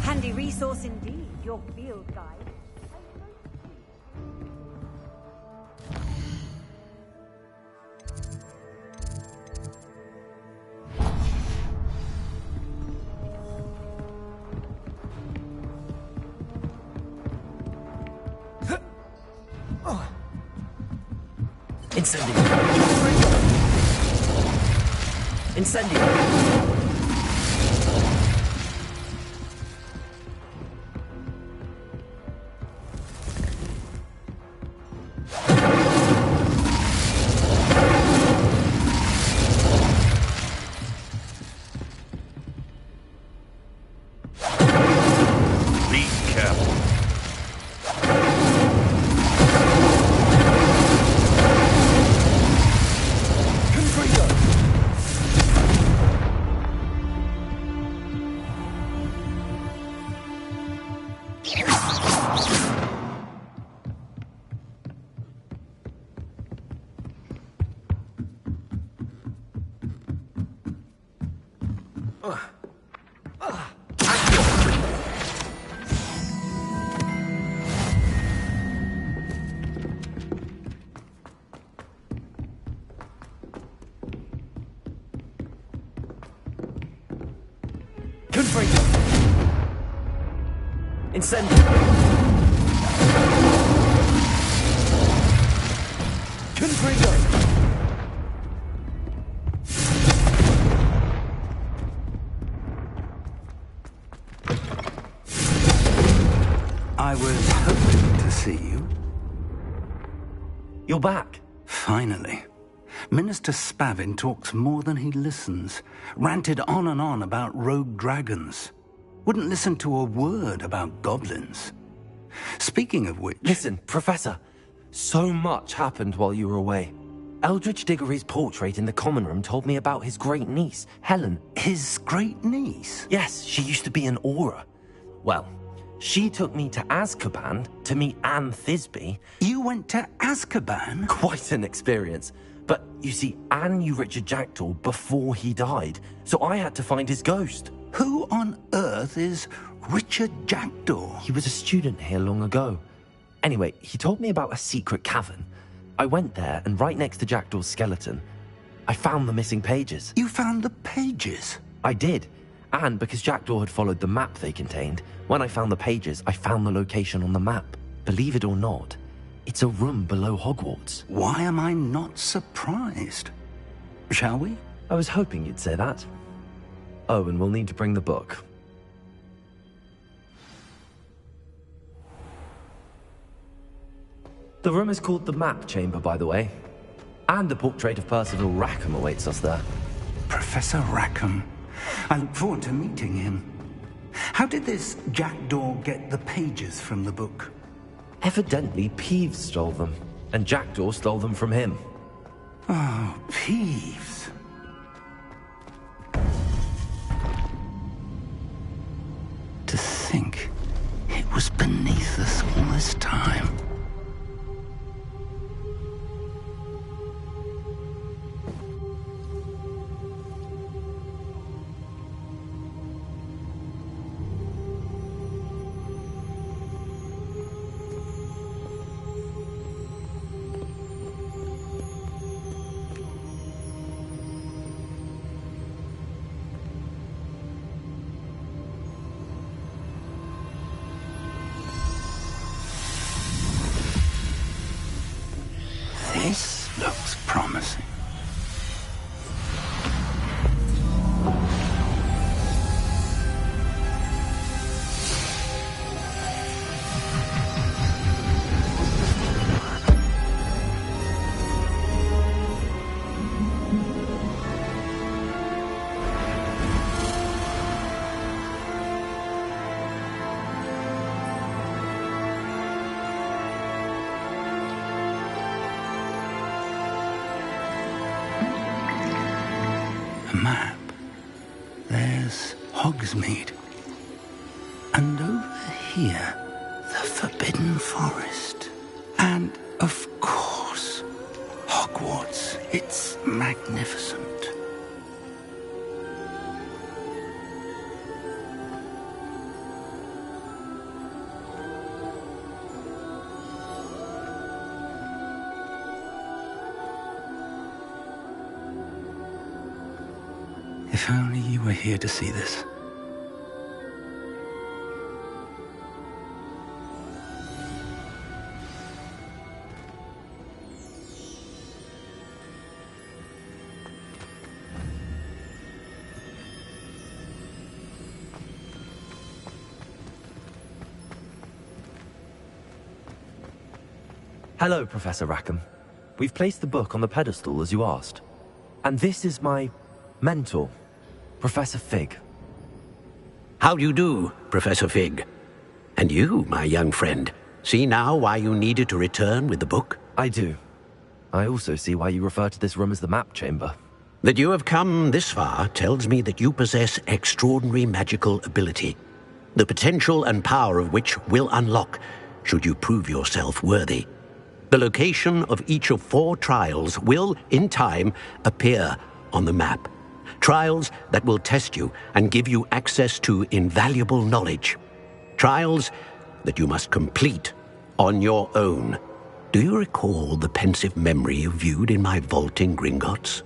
Handy resource indeed, your field guide. Incendio. Incendio. Incendio. Confringo. I was hoping to see you. You're back. Finally. Minister Spavin talks more than he listens. Ranted on and on about rogue dragons. Wouldn't listen to a word about goblins. Speaking of which... Listen, Professor. So much happened while you were away. Eldridge Diggory's portrait in the common room told me about his great niece, Helen. His great niece? Yes, she used to be an Auror. Well, she took me to Azkaban to meet Anne Thisbe. You went to Azkaban? Quite an experience. But, you see, Anne knew Richard Jackdaw before he died, so I had to find his ghost. Who on earth is Richard Jackdaw? He was a student here long ago. Anyway, he told me about a secret cavern. I went there, and right next to Jackdaw's skeleton, I found the missing pages. You found the pages? I did. And because Jackdaw had followed the map they contained, when I found the pages, I found the location on the map. Believe it or not, it's a room below Hogwarts. Why am I not surprised? Shall we? I was hoping you'd say that. Oh, and we'll need to bring the book. The room is called the Map Chamber, by the way. And the portrait of Percival Rackham awaits us there. Professor Rackham. I look forward to meeting him. How did this Jackdaw get the pages from the book? Evidently, Peeves stole them, and Jackdaw stole them from him. Oh, Peeves. To think it was beneath us all this time. This looks promising. Map. There's Hogsmeade. And over here, the Forbidden Forest. And, of course, Hogwarts. It's magnificent. If only you were here to see this. Hello, Professor Rackham. We've placed the book on the pedestal as you asked. And this is my mentor, Professor Fig. How do you do, Professor Fig? And you, my young friend, see now why you needed to return with the book? I do. I also see why you refer to this room as the map chamber. That you have come this far tells me that you possess extraordinary magical ability, the potential and power of which will unlock should you prove yourself worthy. The location of each of 4 trials will, in time, appear on the map. Trials that will test you and give you access to invaluable knowledge. Trials that you must complete on your own. Do you recall the pensive memory you viewed in my vault in Gringotts?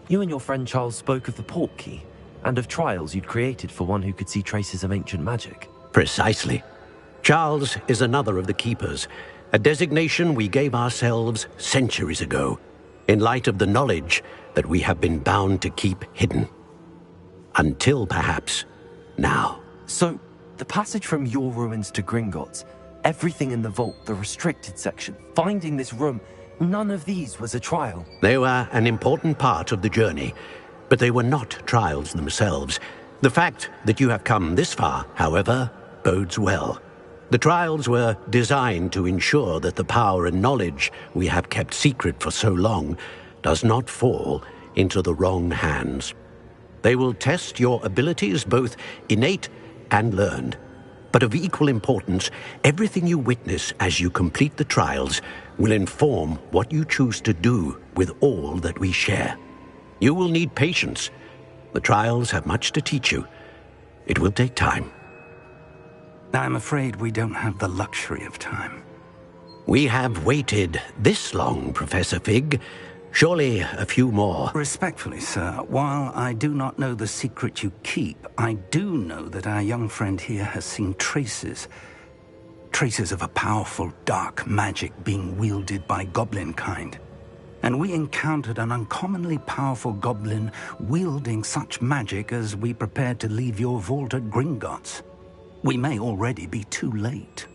You and your friend Charles spoke of the port key, and of trials you'd created for one who could see traces of ancient magic. Precisely. Charles is another of the Keepers, a designation we gave ourselves centuries ago, in light of the knowledge that we have been bound to keep hidden. Until, perhaps, now. So, the passage from your ruins to Gringotts, everything in the vault, the restricted section, finding this room, none of these was a trial. They were an important part of the journey, but they were not trials themselves. The fact that you have come this far, however, bodes well. The trials were designed to ensure that the power and knowledge we have kept secret for so long does not fall into the wrong hands. They will test your abilities, both innate and learned. But of equal importance, everything you witness as you complete the trials will inform what you choose to do with all that we share. You will need patience. The trials have much to teach you. It will take time. I'm afraid we don't have the luxury of time. We have waited this long, Professor Fig. Surely a few more. Respectfully, sir, while I do not know the secret you keep, I do know that our young friend here has seen traces of a powerful dark magic being wielded by goblin kind. And we encountered an uncommonly powerful goblin wielding such magic as we prepared to leave your vault at Gringotts. We may already be too late.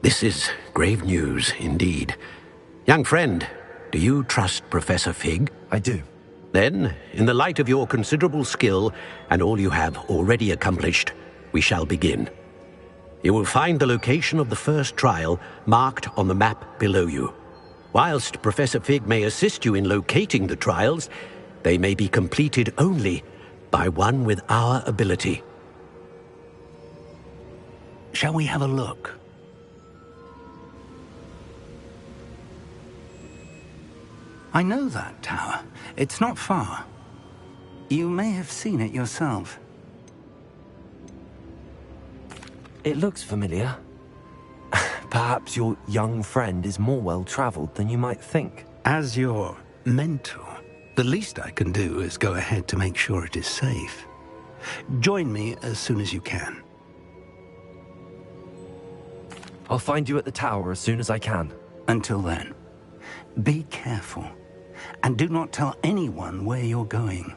This is grave news indeed. Young friend, do you trust Professor Fig? I do. Then, in the light of your considerable skill and all you have already accomplished, we shall begin. You will find the location of the first trial marked on the map below you. Whilst Professor Fig may assist you in locating the trials, they may be completed only by one with our ability. Shall we have a look? I know that tower. It's not far. You may have seen it yourself. It looks familiar. Perhaps your young friend is more well-traveled than you might think. As your mentor, the least I can do is go ahead to make sure it is safe. Join me as soon as you can. I'll find you at the tower as soon as I can. Until then, be careful, and do not tell anyone where you're going.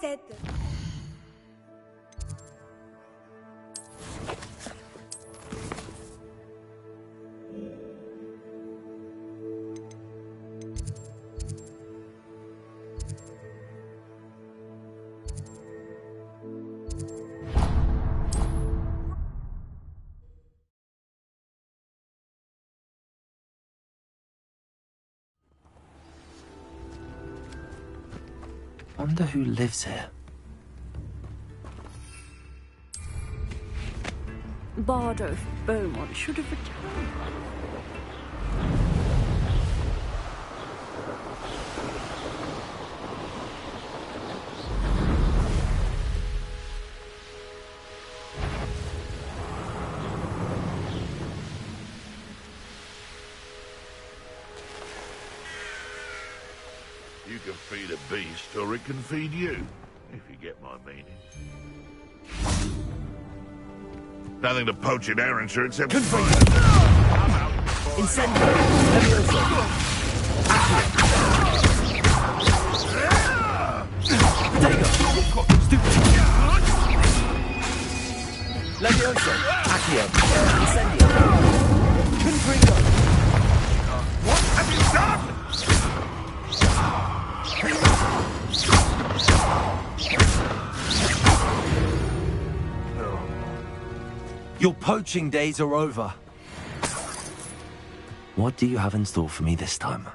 said that... Wonder who lives here. Bardo Beaumont should have returned. You can feed a beast, or it can feed you, if you get my meaning. Nothing to poach in Arrowshire except fire. I'm out. Incendio! Levioso! Potato! Stupid! Levioso! Accio! Incendio! Confringo! What have you done? Your poaching days are over. What do you have in store for me this time?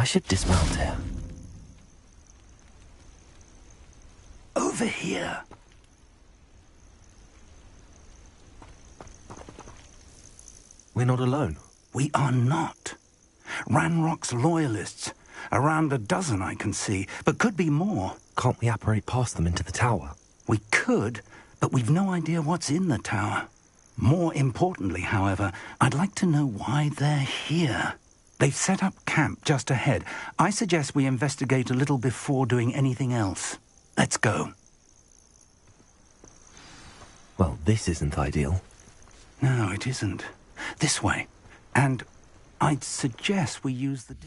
should dismount here. Over here. We're not alone. We are not. Ranrock's loyalists. Around a dozen I can see, but could be more. Can't we apparate past them into the tower? We could, but we've no idea what's in the tower. More importantly, however, I'd like to know why they're here. They've set up camp just ahead. I suggest we investigate a little before doing anything else. Let's go. Well, this isn't ideal. No, it isn't. This way. And I'd suggest we use the...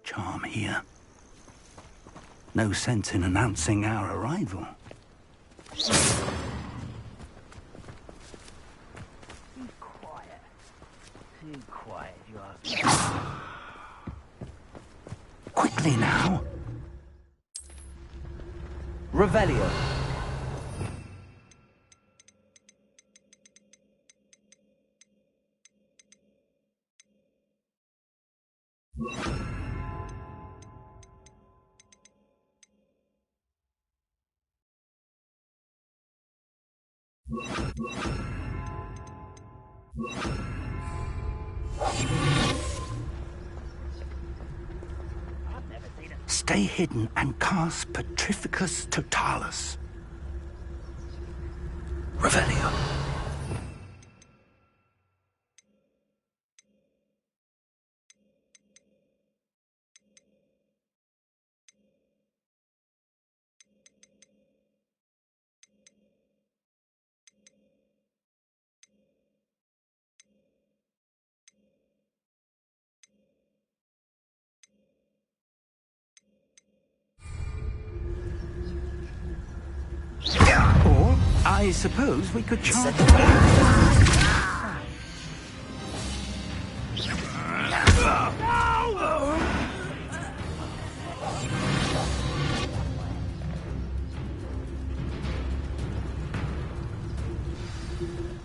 charm here. No sense in announcing our arrival. Be quiet. Too quiet, you are. Quickly now. Revelio. Stay hidden and cast Petrificus Totalis. Revelio. Or, I suppose we could try...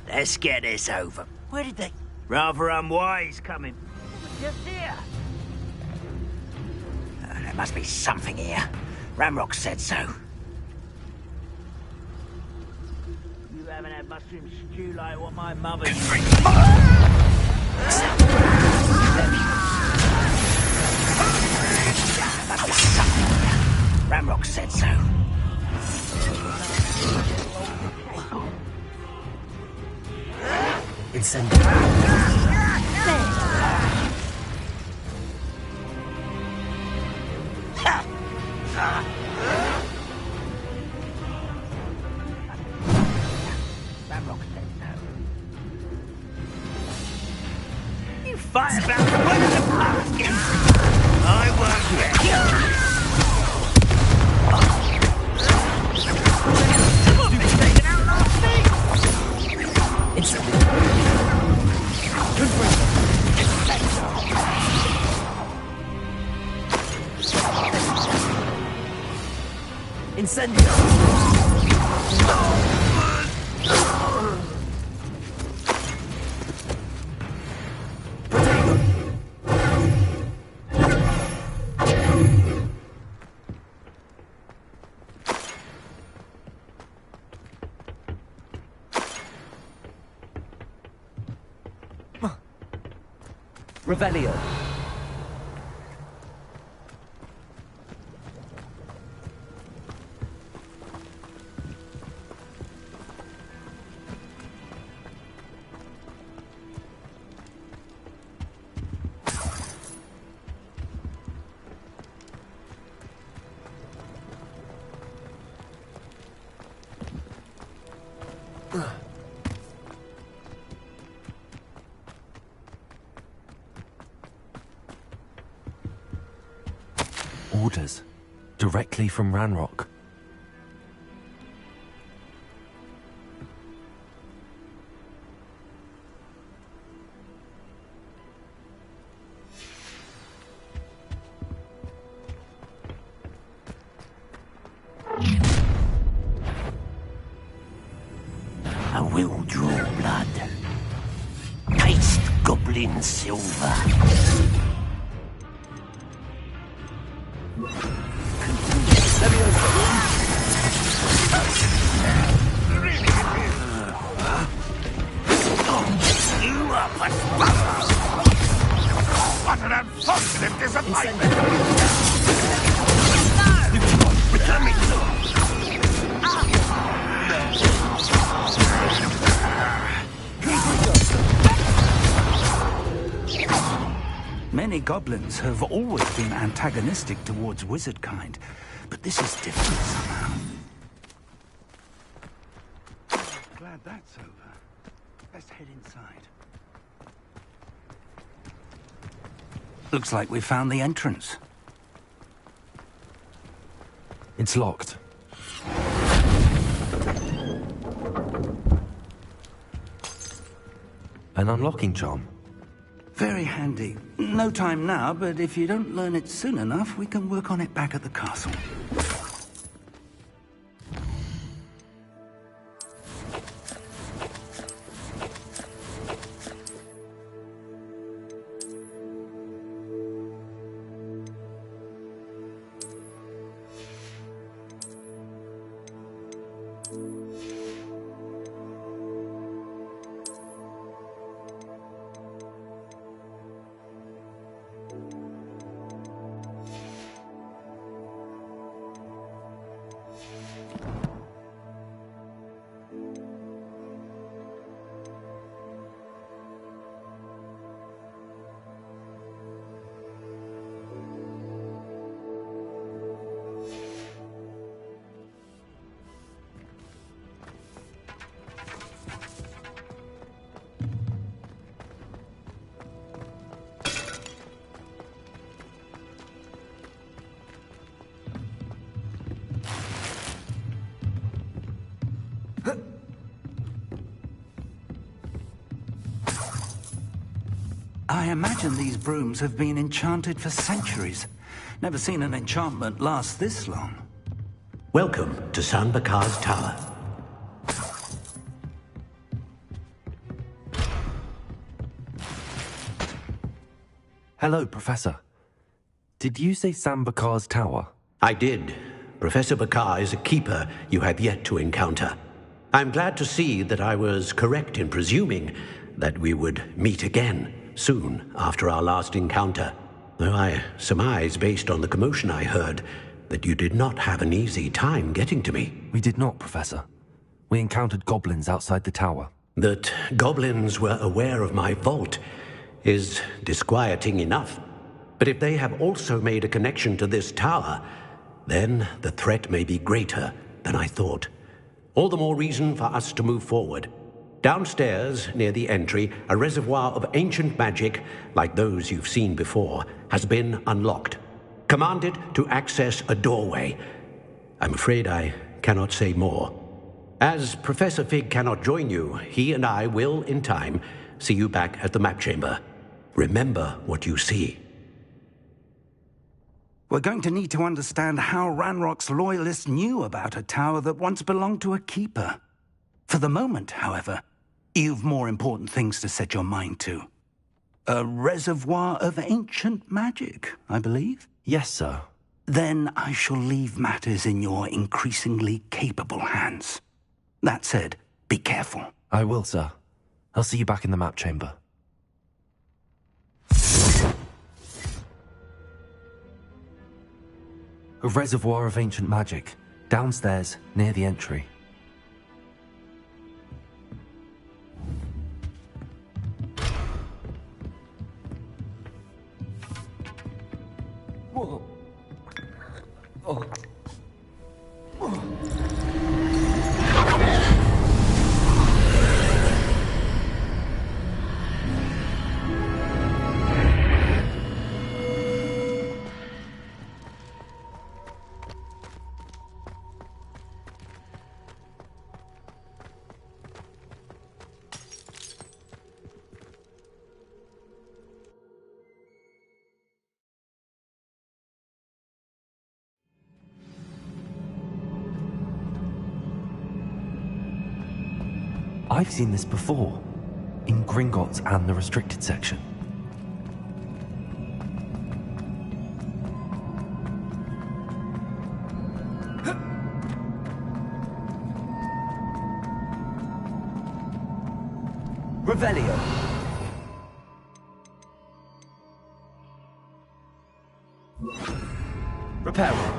Let's get this over. Where did they... Rather unwise coming. Just here. There must be something here. Ramrock said so. You haven't had mushroom stew like what my mother used to. Must be something here. Ramrock said so. You fight about the one of the basket. I won't let Incendio! Revelio. Orders. Directly from Ranrock. I will draw blood. Taste goblin silver. What an unfortunate disappointment! Many goblins have always been antagonistic towards wizard kind, but this is different somehow. Glad that's over. Let's head inside. Looks like we found the entrance. It's locked. An unlocking charm. Very handy. No time now, but if you don't learn it soon enough, we can work on it back at the castle. I imagine these brooms have been enchanted for centuries. Never seen an enchantment last this long. Welcome to San Bakar's Tower. Hello, Professor. Did you say Sam Bakar's tower? I did. Professor Bakar is a keeper you have yet to encounter. I'm glad to see that I was correct in presuming that we would meet again soon after our last encounter, though I surmise, based on the commotion I heard, that you did not have an easy time getting to me. We did not, Professor. We encountered goblins outside the tower. That goblins were aware of my vault is disquieting enough. But if they have also made a connection to this tower, then the threat may be greater than I thought. All the more reason for us to move forward. Downstairs, near the entry, a reservoir of ancient magic, like those you've seen before, has been unlocked. Commanded to access a doorway. I'm afraid I cannot say more. As Professor Fig cannot join you, he and I will, in time, see you back at the map chamber. Remember what you see. We're going to need to understand how Ranrock's loyalists knew about a tower that once belonged to a keeper. For the moment, however, you've more important things to set your mind to. A reservoir of ancient magic, I believe? Yes, sir. Then I shall leave matters in your increasingly capable hands. That said, be careful. I will, sir. I'll see you back in the map chamber. A reservoir of ancient magic, downstairs, near the entry. Whoa. Oh. I've seen this before. In Gringotts and the restricted section. Revelio. Reparo.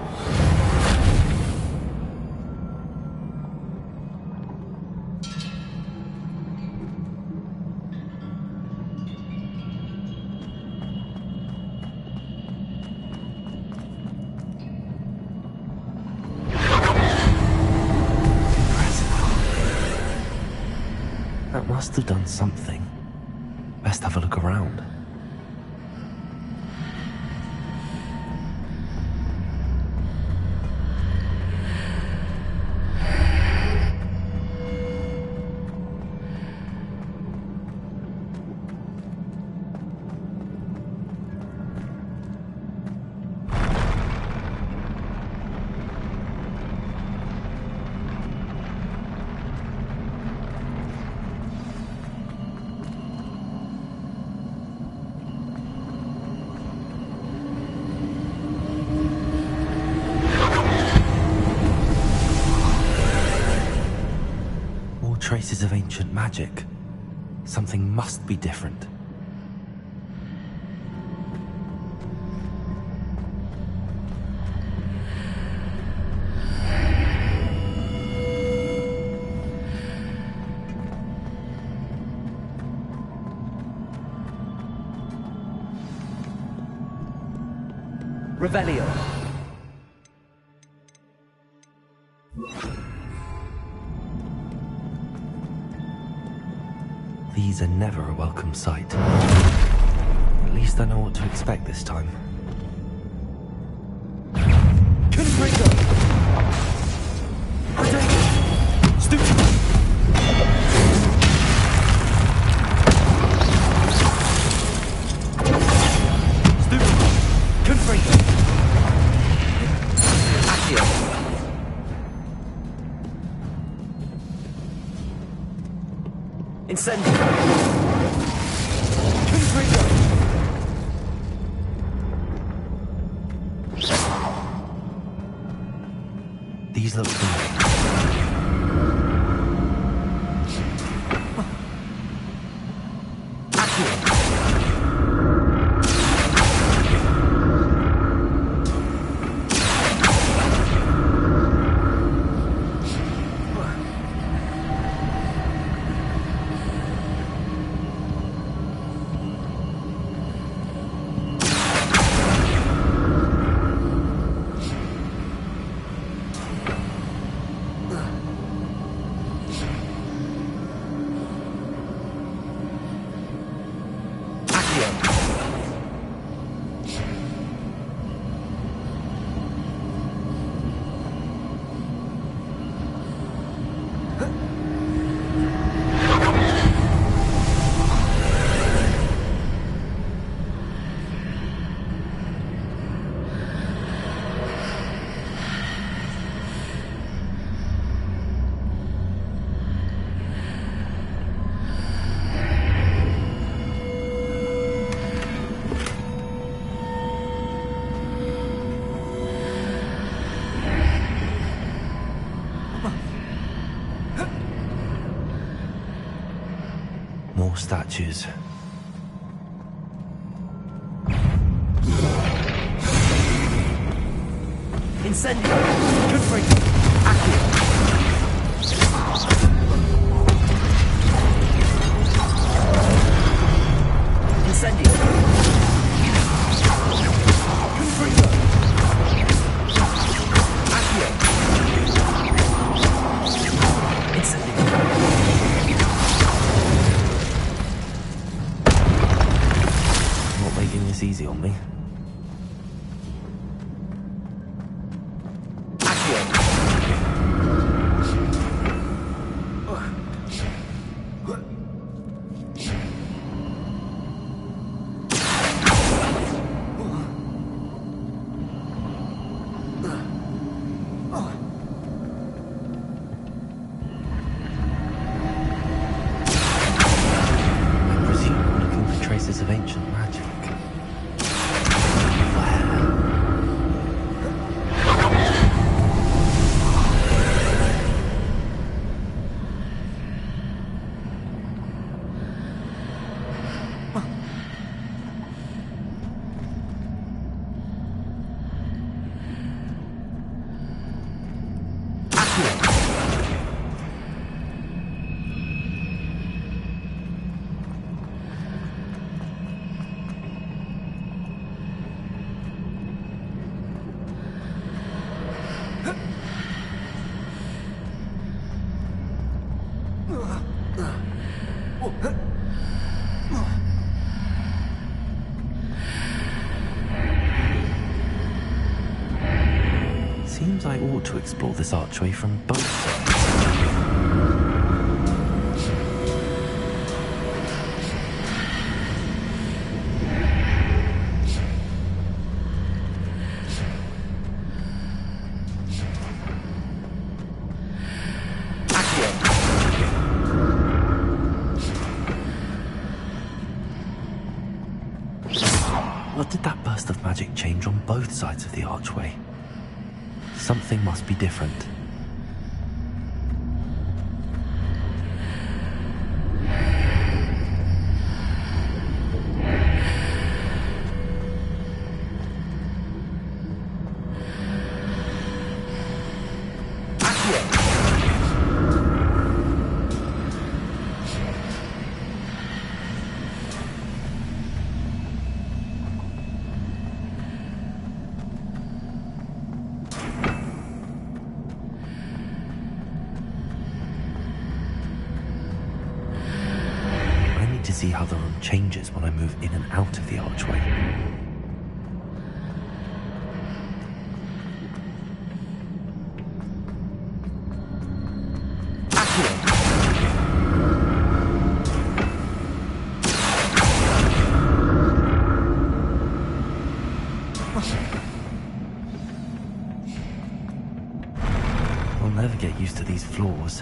That must have done something. Best have a look around. Traces of ancient magic. Something must be different. Revelio. These are never a welcome sight. At least I know what to expect this time. Incendio. These look familiar. More statues. Incendio. Confringo. Accio. Incendio. Confringo. Accio. Incendio. Not making this easy on me. Seems I ought to explore this archway from both sides. What did that burst of magic change on both sides of the archway? Something must be different. To see how the room changes when I move in and out of the archway. I'll never get used to these floors.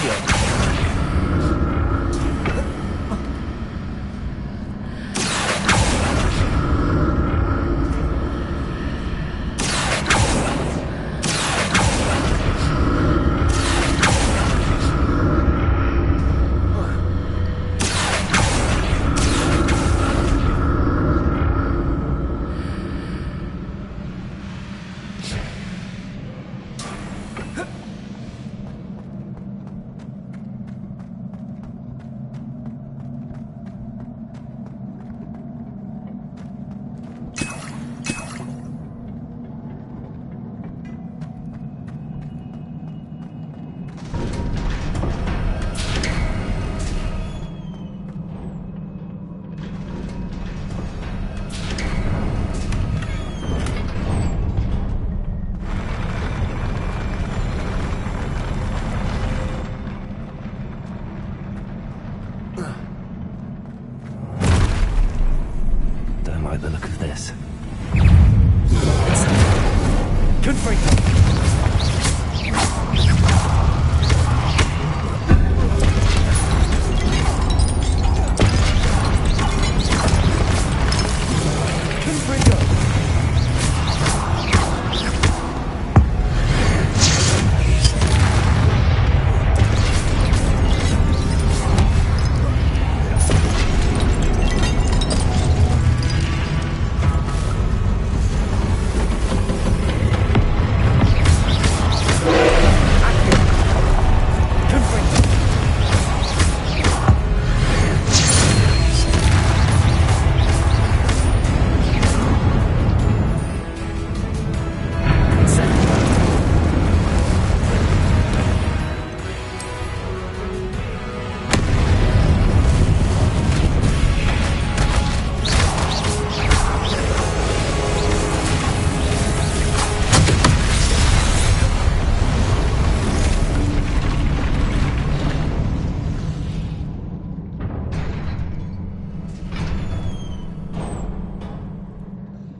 Incendio! Don't like the look of this.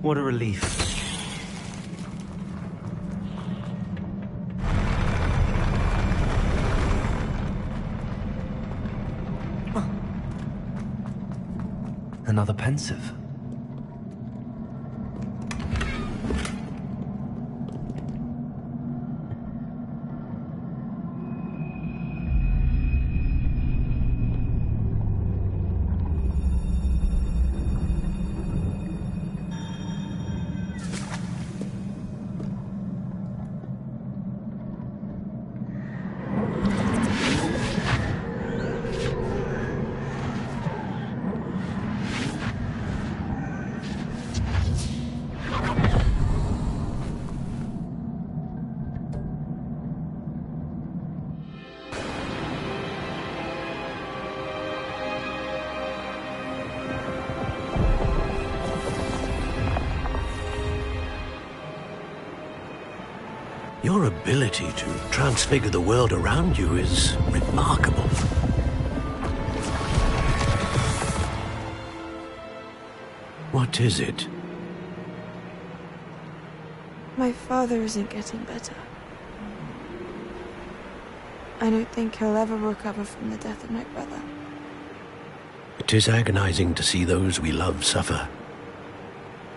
What a relief. Another pensive. Your ability to transfigure the world around you is remarkable. What is it? My father isn't getting better. I don't think he'll ever recover from the death of my brother. It is agonizing to see those we love suffer.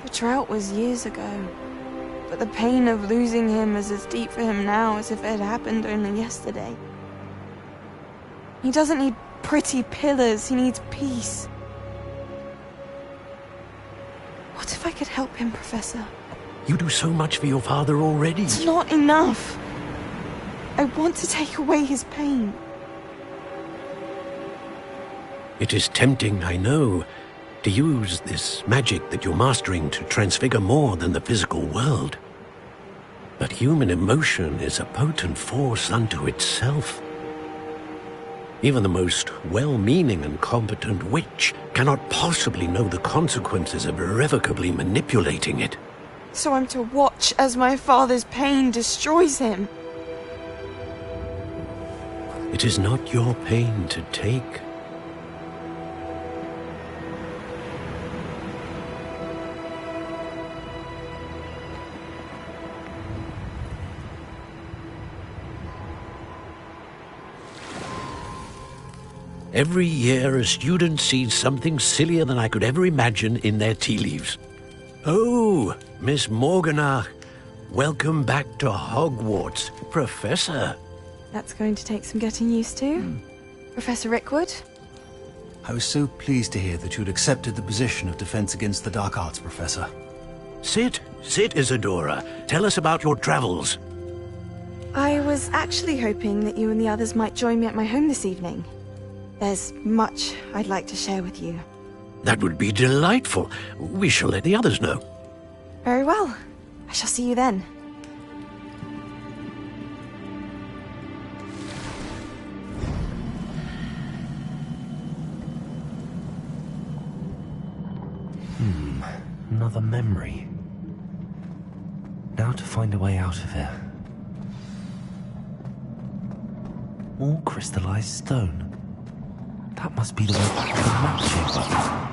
The drought was years ago, but the pain of losing him is as deep for him now as if it had happened only yesterday. He doesn't need pretty pillars, he needs peace. What if I could help him, Professor? You do so much for your father already. It's not enough. I want to take away his pain. It is tempting, I know, to use this magic that you're mastering to transfigure more than the physical world. But human emotion is a potent force unto itself. Even the most well-meaning and competent witch cannot possibly know the consequences of irrevocably manipulating it. So I'm to watch as my father's pain destroys him. It is not your pain to take. Every year, a student sees something sillier than I could ever imagine in their tea leaves. Oh, Miss Morganach, welcome back to Hogwarts, Professor. That's going to take some getting used to. Professor Rickwood? I was so pleased to hear that you'd accepted the position of Defense Against the Dark Arts, Professor. Sit, Isadora. Tell us about your travels. I was actually hoping that you and the others might join me at my home this evening. There's much I'd like to share with you. That would be delightful. We shall let the others know. Very well. I shall see you then. Another memory. Now to find a way out of here. More crystallized stone. That must be the way back to the map chamber.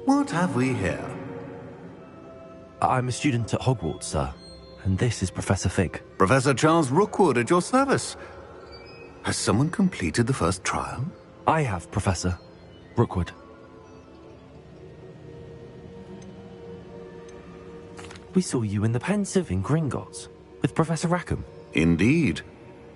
What have we here? I'm a student at Hogwarts, sir. And this is Professor Fig. Professor Charles Rookwood at your service. Has someone completed the first trial? I have, Professor Rookwood. We saw you in the Pensive in Gringotts with Professor Rackham. Indeed.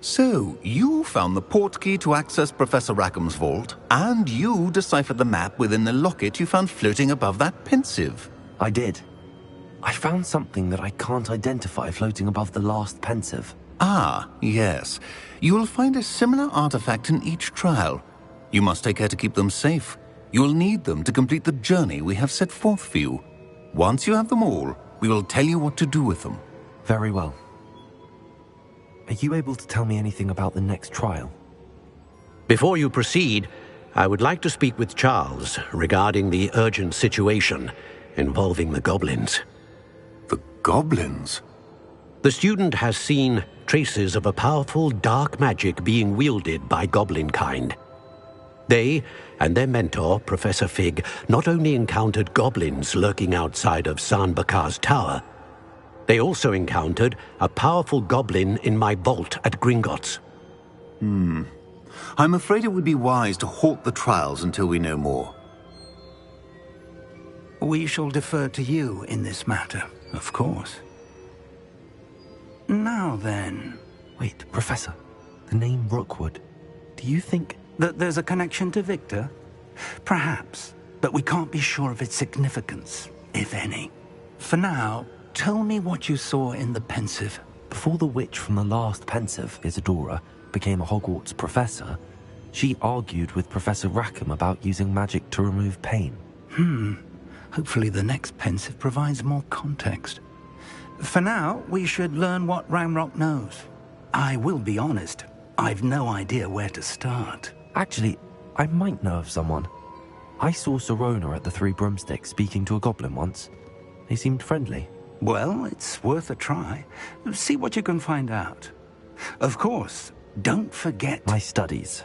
So, you found the portkey to access Professor Rackham's vault, and you deciphered the map within the locket you found floating above that Pensive. I did. I found something that I can't identify floating above the last Pensive. Ah, yes. You will find a similar artifact in each trial. You must take care to keep them safe. You will need them to complete the journey we have set forth for you. Once you have them all, we will tell you what to do with them. Very well. Are you able to tell me anything about the next trial? Before you proceed, I would like to speak with Charles regarding the urgent situation involving the goblins. The goblins? The student has seen traces of a powerful dark magic being wielded by goblin kind. They and their mentor, Professor Fig, not only encountered goblins lurking outside of San Bakar's tower, they also encountered a powerful goblin in my vault at Gringotts. I'm afraid it would be wise to halt the trials until we know more. We shall defer to you in this matter, of course. Now then... Wait, Professor. The name Rookwood. Do you think... that there's a connection to Victor? Perhaps, but we can't be sure of its significance, if any. For now, tell me what you saw in the Pensive. Before the witch from the last Pensive, Isadora, became a Hogwarts professor, she argued with Professor Rackham about using magic to remove pain. Hopefully the next Pensive provides more context. For now, we should learn what Ramrock knows. I will be honest, I've no idea where to start. Actually, I might know of someone. I saw Serona at the Three Broomsticks speaking to a goblin once. They seemed friendly. Well, it's worth a try. See what you can find out. Of course, don't forget... my studies.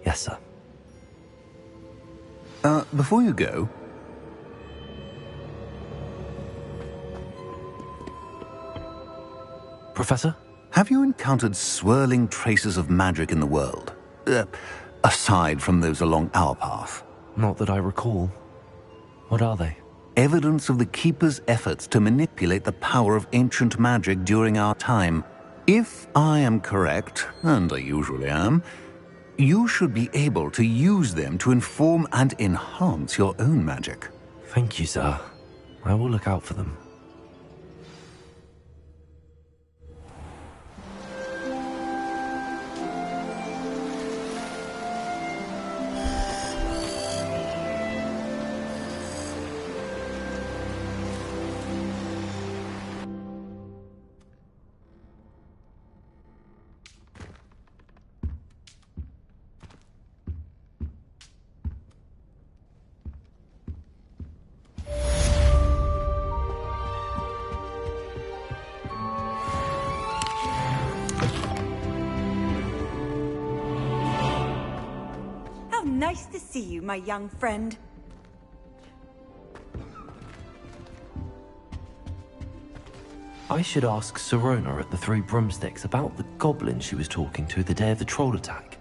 Yes, sir. Before you go... Professor? Have you encountered swirling traces of magic in the world? Aside from those along our path? Not that I recall. What are they? Evidence of the Keeper's efforts to manipulate the power of ancient magic during our time. If I am correct, and I usually am, you should be able to use them to inform and enhance your own magic. Thank you, sir. I will look out for them. Nice to see you, my young friend. I should ask Sirona at the Three Broomsticks about the goblin she was talking to the day of the troll attack.